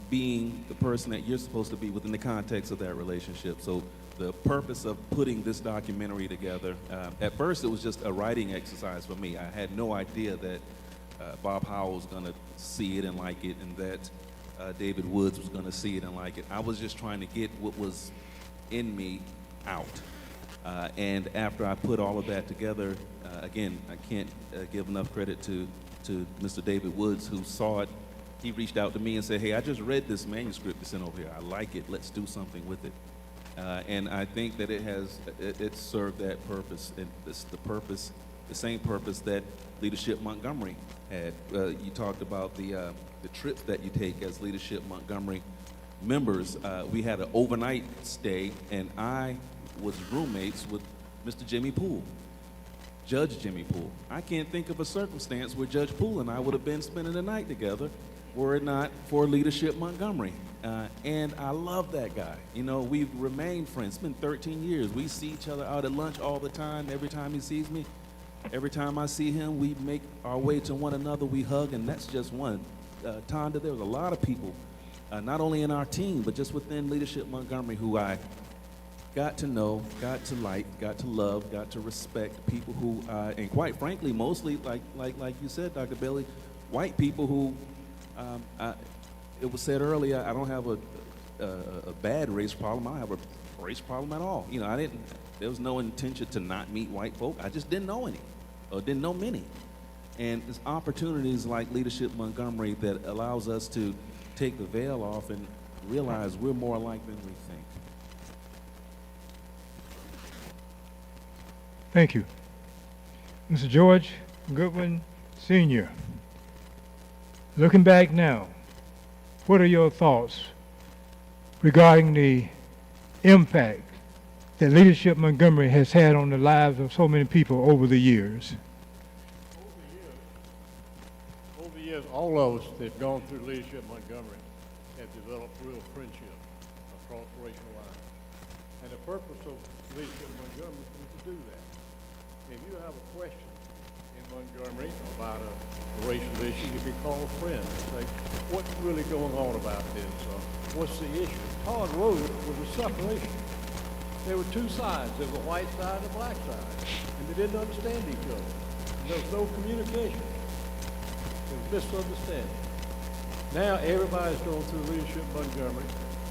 S5: being the person that you're supposed to be within the context of that relationship. So the purpose of putting this documentary together, at first it was just a writing exercise for me. I had no idea that Bob Howell was going to see it and like it, and that David Woods was going to see it and like it. I was just trying to get what was in me out. And after I put all of that together, again, I can't give enough credit to Mr. David Woods, who saw it. He reached out to me and said, hey, I just read this manuscript that's in over here. I like it. Let's do something with it. And I think that it served that purpose. And it's the same purpose that Leadership Montgomery had. You talked about the trips that you take as Leadership Montgomery members. We had an overnight stay, and I was roommates with Mr. Jimmy Poole, Judge Jimmy Poole. I can't think of a circumstance where Judge Poole and I would have been spending the night together were it not for Leadership Montgomery. And I love that guy. You know, we've remained friends. It's been 13 years. We see each other out at lunch all the time. Every time he sees me, every time I see him, we make our way to one another. We hug, and that's just one. Tonda, there was a lot of people, not only in our team, but just within Leadership Montgomery, who I got to know, got to like, got to love, got to respect. People who, and quite frankly, mostly, like you said, Dr. Bailey, white people who, it was said earlier, I don't have a bad race problem. I don't have a race problem at all. You know, there was no intention to not meet white folk. I just didn't know any, or didn't know many. And it's opportunities like Leadership Montgomery that allows us to take the veil off and realize we're more alike than we think.
S1: Thank you. Mr. George Goodwin, Sr. Looking back now, what are your thoughts regarding the impact that Leadership Montgomery has had on the lives of so many people over the years?
S2: Over the years, all of us that have gone through Leadership Montgomery have developed real friendship across racial lines. And the purpose of Leadership Montgomery is to do that. If you have a question in Montgomery about a racial issue, you can call a friend and say, what's really going on about this? What's the issue? Todd Road was a separation. there were two sides. There was a white side and a black side, and they didn't understand each other. And there was no communication. There was misunderstanding. Now everybody's going through leadership in Montgomery,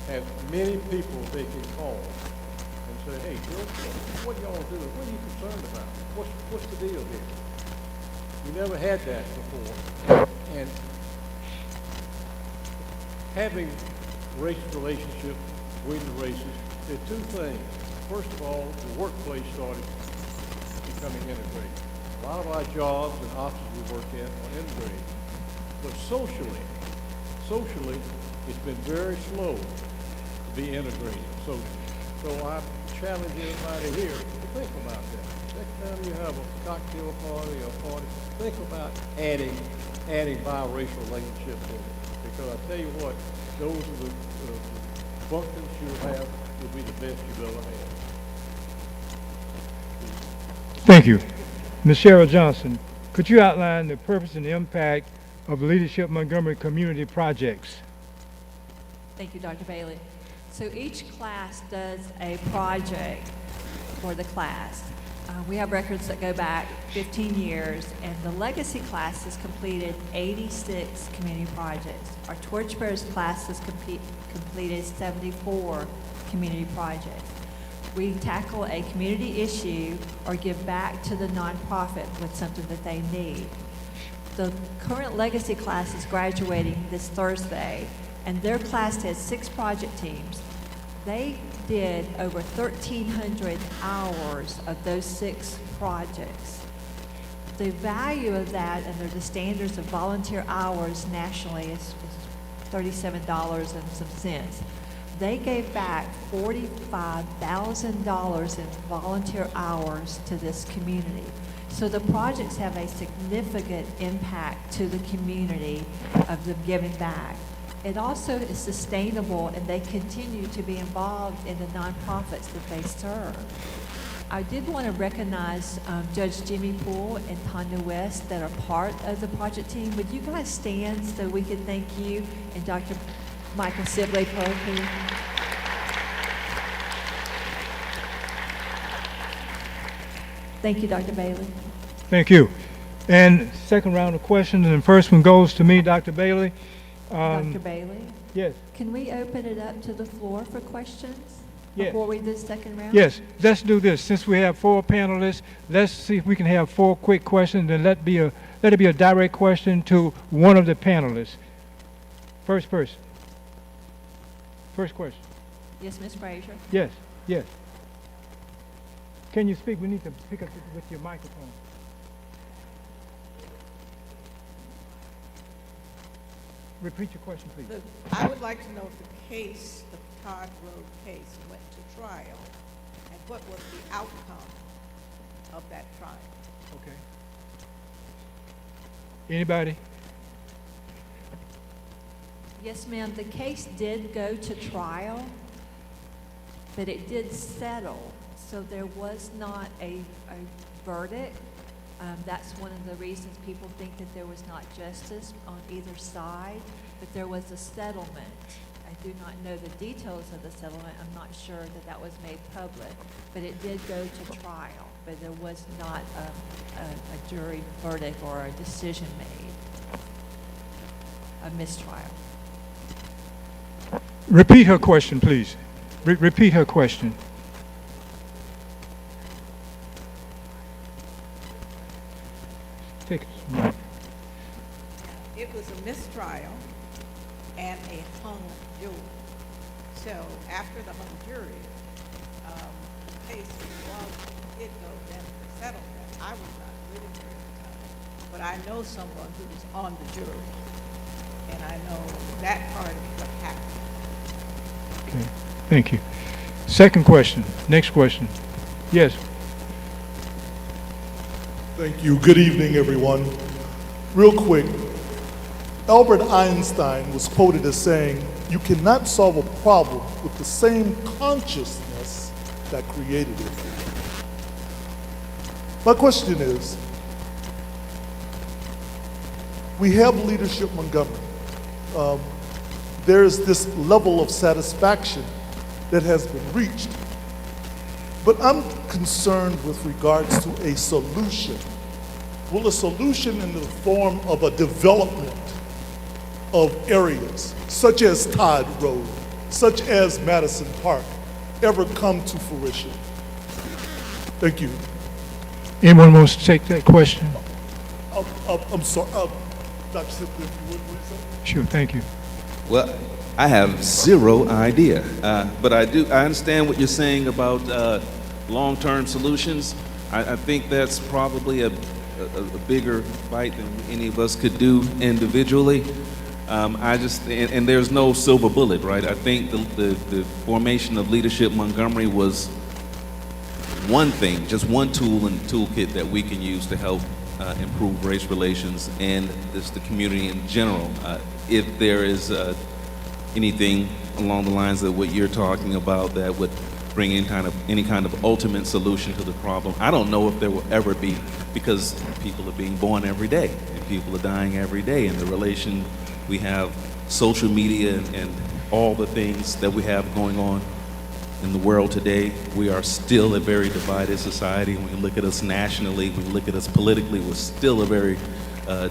S2: have many people they can call and say, hey, what are y'all doing? What are you concerned about? What's the deal here? We never had that before. And having race relationships with the races, there are two things. First of all, the workplace started becoming integrated. A lot of our jobs and offices we work at are integrated. But socially, it's been very slow to be integrated. So I challenge everybody here to think about that. Next time you have a cocktail party or party, think about adding biracial relationships in it. Because I tell you what, those are the functions you'll have will be the best you've ever had.
S1: Thank you. Ms. Cheryl Johnson, could you outline the purpose and the impact of Leadership Montgomery community projects?
S6: Thank you, Dr. Bailey. So each class does a project for the class. We have records that go back 15 years, and the legacy class has completed 86 community projects. Our Torchbearers class has completed 74 community projects. We tackle a community issue or give back to the nonprofit with something that they need. The current legacy class is graduating this Thursday, and their class has 6 project teams. They did over 1,300 hours of those 6 projects. The value of that under the standards of volunteer hours nationally is $37 and some cents. They gave back $45,000 in volunteer hours to this community. So the projects have a significant impact to the community of them giving back. It also is sustainable, and they continue to be involved in the nonprofits that they serve. I did want to recognize Judge Jimmy Poole and Tanya West that are part of the project team. Would you guys stand so we can thank you and Dr. Michael Sibley Perky? Thank you, Dr. Bailey.
S1: Thank you. And second round of questions, and the first one goes to me, Dr. Bailey.
S6: Dr. Bailey?
S1: Yes.
S6: Can we open it up to the floor for questions
S1: Yes.
S6: before we do the second round?
S1: Yes, let's do this. Since we have 4 panelists, let's see if we can have 4 quick questions, and let it be a direct question to one of the panelists. First person. First question.
S6: Yes, Ms. Frazier.
S1: Yes, yes. Can you speak? We need to pick up with your microphone. Repeat your question, please.
S11: I would like to know if the case, the Todd Road case, went to trial, and what was the outcome of that trial?
S1: Okay. Anybody?
S6: Yes, ma'am. The case did go to trial, but it did settle. So there was not a verdict. That's one of the reasons people think that there was not justice on either side, but there was a settlement. I do not know the details of the settlement. I'm not sure that that was made public, but it did go to trial, but there was not a jury verdict or a decision made, a mistrial.
S1: Repeat her question, please. Repeat her question. Take it.
S11: It was a mistrial and a hung jury. So after the hung jury, the case did go then for settlement. I was not living there at the time, but I know someone who was on the jury, and I know that part of what happened.
S1: Okay, thank you. Second question, next question. Yes.
S13: Thank you. Good evening, everyone. Real quick, Albert Einstein was quoted as saying, "You cannot solve a problem with the same consciousness that created it." My question is, we have Leadership Montgomery. There is this level of satisfaction that has been reached. But I'm concerned with regards to a solution. Will a solution in the form of a development of areas, such as Todd Road, such as Madison Park, ever come to fruition? Thank you.
S1: Anyone wants to take that question?
S13: I'm sorry, Dr. Sibley, if you would, please.
S1: Sure, thank you.
S5: Well, I have zero idea, but I understand what you're saying about long-term solutions. I think that's probably a bigger fight than any of us could do individually. And there's no silver bullet, right? I think the formation of Leadership Montgomery was one thing, just one tool in the toolkit that we can use to help improve race relations and just the community in general. If there is anything along the lines of what you're talking about that would bring in any kind of ultimate solution to the problem, I don't know if there will ever be, because people are being born every day and people are dying every day, and the relation we have, social media and all the things that we have going on in the world today, we are still a very divided society. When you look at us nationally, when you look at us politically, we're still a very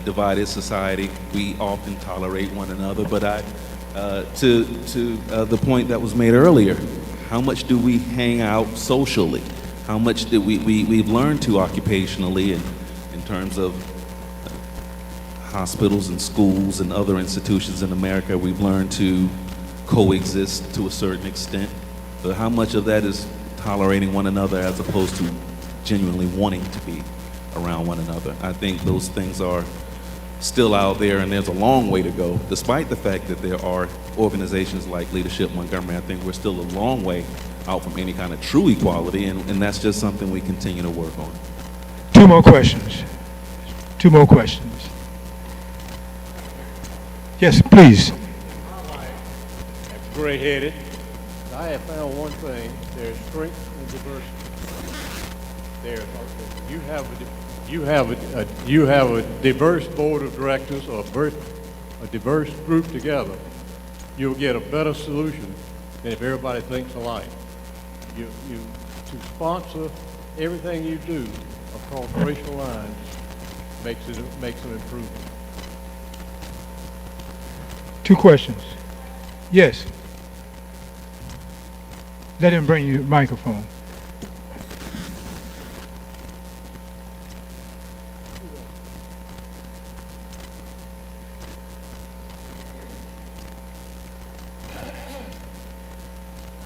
S5: divided society. We often tolerate one another, but to the point that was made earlier, how much do we hang out socially? How much do we've learned to occupationally in terms of hospitals and schools and other institutions in America, we've learned to coexist to a certain extent. But how much of that is tolerating one another as opposed to genuinely wanting to be around one another? I think those things are still out there, and there's a long way to go. Despite the fact that there are organizations like Leadership Montgomery, I think we're still a long way out from any kind of true equality, and that's just something we continue to work on.
S1: Two more questions. Two more questions. Yes, please.
S2: That's gray-headed. I have found one thing: there's strength and diversity. You have a diverse board of directors or a diverse group together. You'll get a better solution than if everybody thinks alike. To sponsor everything you do across racial lines makes an improvement.
S1: Two questions. Yes. Let him bring you a microphone.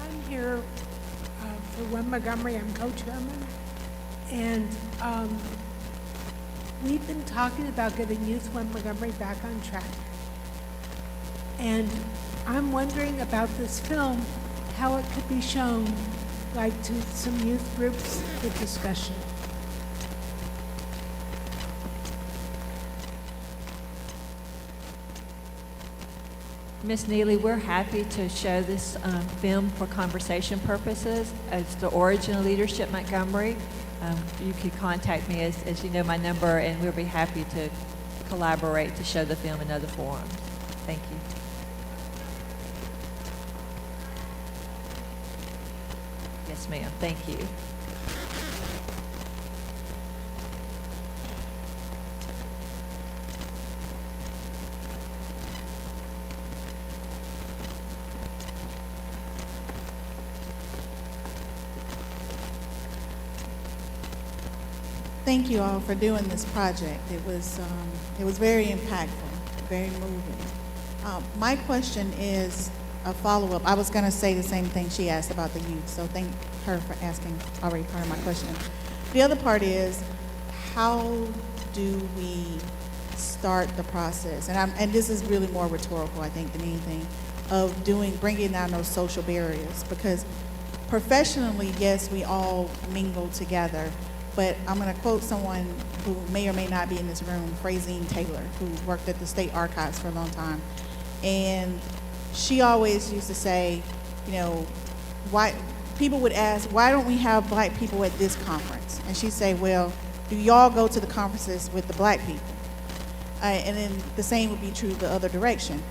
S4: I'm here for Wendell Montgomery. I'm co-chairman. And we've been talking about getting Youth Wendell Montgomery back on track. And I'm wondering about this film, how it could be shown, like to some youth groups for discussion.
S6: Ms. Neely, we're happy to show this film for conversation purposes. It's the origin of Leadership Montgomery. You could contact me, as you know my number, and we'll be happy to collaborate to show the film in other forums. Thank you. Yes, ma'am. Thank you.
S11: Thank you all for doing this project. It was very impactful, very moving. My question is a follow-up. I was going to say the same thing she asked about the youth, so thank her for asking already part of my question. The other part is, how do we start the process? And this is really more rhetorical, I think, than anything, of bringing down those social barriers. Because professionally, yes, we all mingle together, but I'm going to quote someone who may or may not be in this room, Fraisine Taylor, who worked at the State Archives for a long time. And she always used to say, you know, why people would ask, why don't we have black people at this conference? And she'd say, well, do y'all go to the conferences with the black people? And then the same would be true the other direction.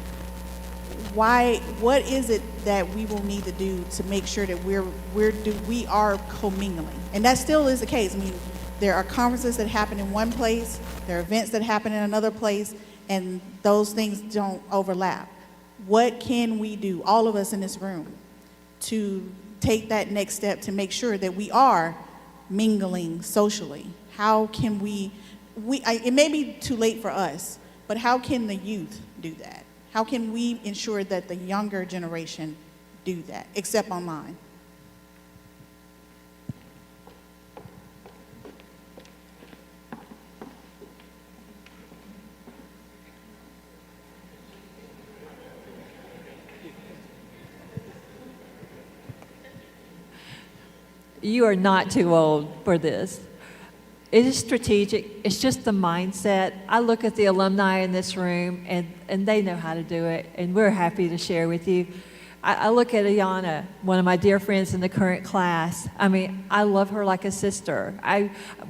S7: what is it that we will need to do to make sure that we are commingling? And that still is the case. I mean, there are conferences that happen in one place, there are events that happen in another place, and those things don't overlap. What can we do, all of us in this room, to take that next step to make sure that we are mingling socially? How can it may be too late for us, but how can the youth do that? How can we ensure that the younger generation do that, except online?
S6: You are not too old for this. It is strategic. It's just the mindset. I look at the alumni in this room, and they know how to do it, and we're happy to share with you. I look at Ayana, one of my dear friends in the current class. I mean, I love her like a sister.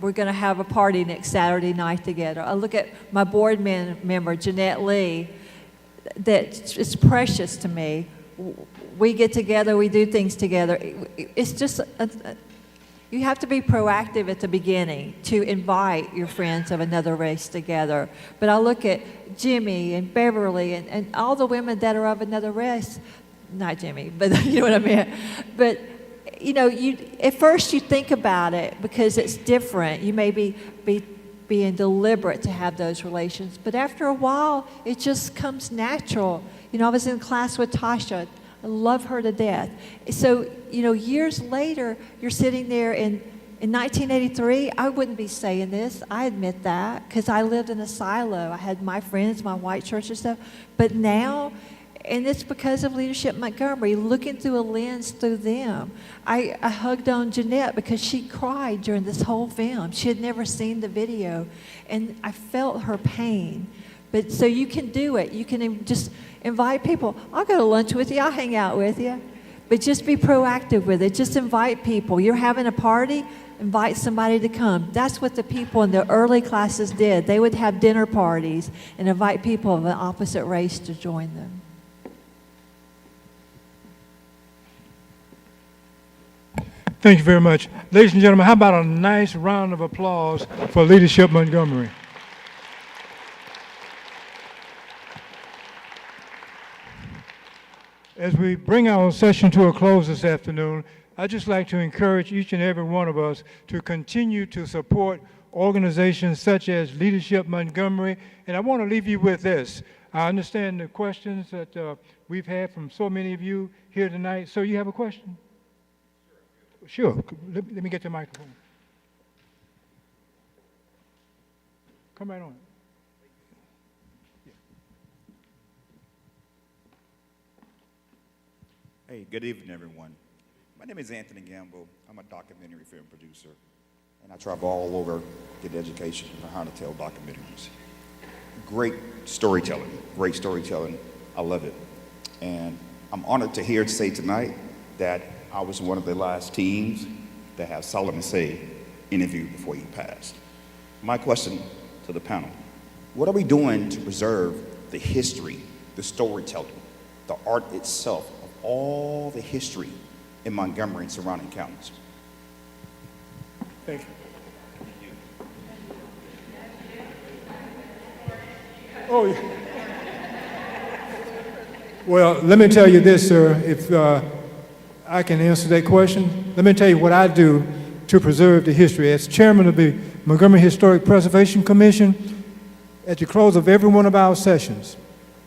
S6: We're going to have a party next Saturday night together. I look at my board member, Jeanette Lee, that is precious to me. We get together, we do things together. It's just, you have to be proactive at the beginning to invite your friends of another race together. But I look at Jimmy and Beverly and all the women that are of another race. Not Jimmy, but you know what I mean. But, you know, at first you think about it because it's different. You may be being deliberate to have those relations. But after a while, it just comes natural. You know, I was in class with Tasha. I love her to death. So, you know, years later, you're sitting there in 1983, I wouldn't be saying this. I admit that, because I lived in a silo. I had my friends, my white church and stuff. But now, and it's because of Leadership Montgomery, looking through a lens through them. I hugged on Jeanette because she cried during this whole film. She had never seen the video, and I felt her pain. But so you can do it. You can just invite people. I'll go to lunch with you. I'll hang out with you. But just be proactive with it. Just invite people. You're having a party, invite somebody to come. That's what the people in the early classes did. They would have dinner parties and invite people of an opposite race to join them.
S1: Thank you very much. Ladies and gentlemen, how about a nice round of applause for Leadership Montgomery? As we bring our session to a close this afternoon, I'd just like to encourage each and every one of us to continue to support organizations such as Leadership Montgomery. And I want to leave you with this. I understand the questions that we've had from so many of you here tonight. So you have a question? Sure. Let me get the microphone. Come right on.
S8: Hey, good evening, everyone. My name is Anthony Gamble. I'm a documentary film producer, and I travel all over, get education on how to tell documentaries. Great storytelling. I love it. And I'm honored to hear say tonight that I was one of the last teams that have Solomon Say interviewed before he passed. My question to the panel, what are we doing to preserve the history, the storytelling, the art itself, all the history in Montgomery and surrounding counties?
S1: Thank you. Oh, yeah. Well, let me tell you this, sir. If I can answer that question, let me tell you what I do to preserve the history. As chairman of the Montgomery Historic Preservation Commission, at the close of every one of our sessions,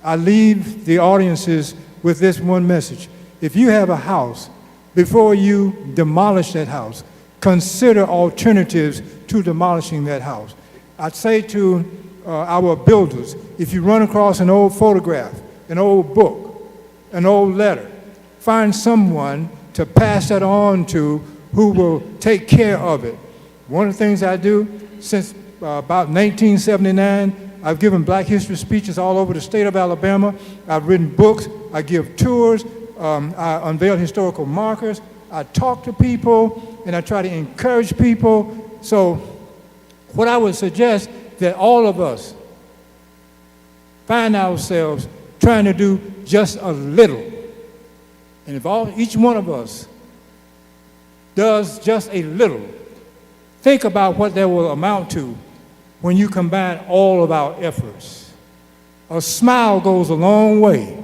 S1: I leave the audiences with this one message. If you have a house, before you demolish that house, consider alternatives to demolishing that house. I'd say to our builders, if you run across an old photograph, an old book, an old letter, find someone to pass that on to who will take care of it. One of the things I do since about 1979, I've given Black History speeches all over the state of Alabama. I've written books. I give tours. I unveil historical markers. I talk to people, and I try to encourage people. So what I would suggest that all of us find ourselves trying to do just a little. And if each one of us does just a little, think about what that will amount to when you combine all of our efforts. A smile goes a long way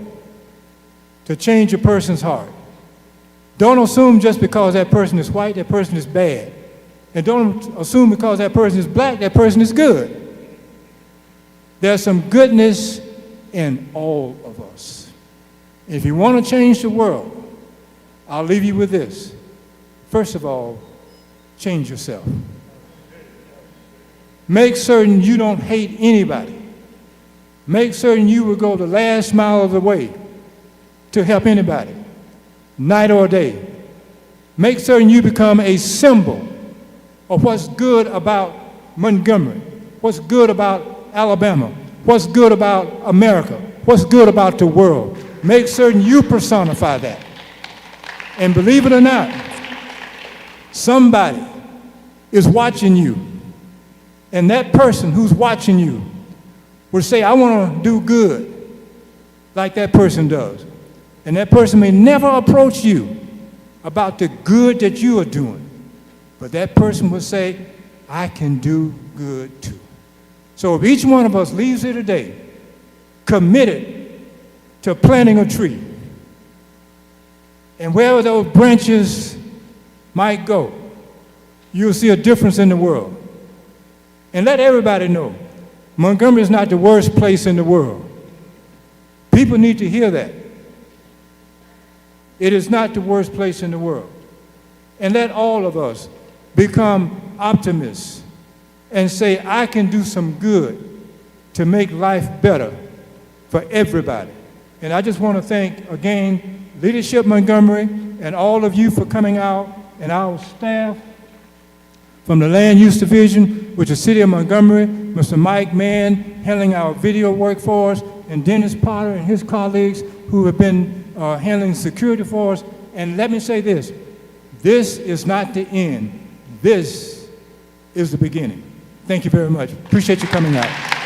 S1: to change a person's heart. Don't assume just because that person is white, that person is bad. And don't assume because that person is black, that person is good. There's some goodness in all of us. If you want to change the world, I'll leave you with this. First of all, change yourself. Make certain you don't hate anybody. Make certain you will go the last mile of the way to help anybody, night or day. Make certain you become a symbol of what's good about Montgomery, what's good about Alabama, what's good about America, what's good about the world. Make certain you personify that. And believe it or not, somebody is watching you. And that person who's watching you will say, I want to do good like that person does. And that person may never approach you about the good that you are doing. But that person will say, I can do good too. So if each one of us leaves here today committed to planting a tree, and wherever those branches might go, you'll see a difference in the world. And let everybody know, Montgomery is not the worst place in the world. People need to hear that. It is not the worst place in the world. And let all of us become optimists and say, I can do some good to make life better for everybody. And I just want to thank, again, Leadership Montgomery and all of you for coming out, and our staff from the Land Use Division with the City of Montgomery, Mr. Mike Mann handling our video work for us, and Dennis Potter and his colleagues who have been handling security for us. And let me say this is not the end. This is the beginning. Thank you very much. Appreciate you coming out.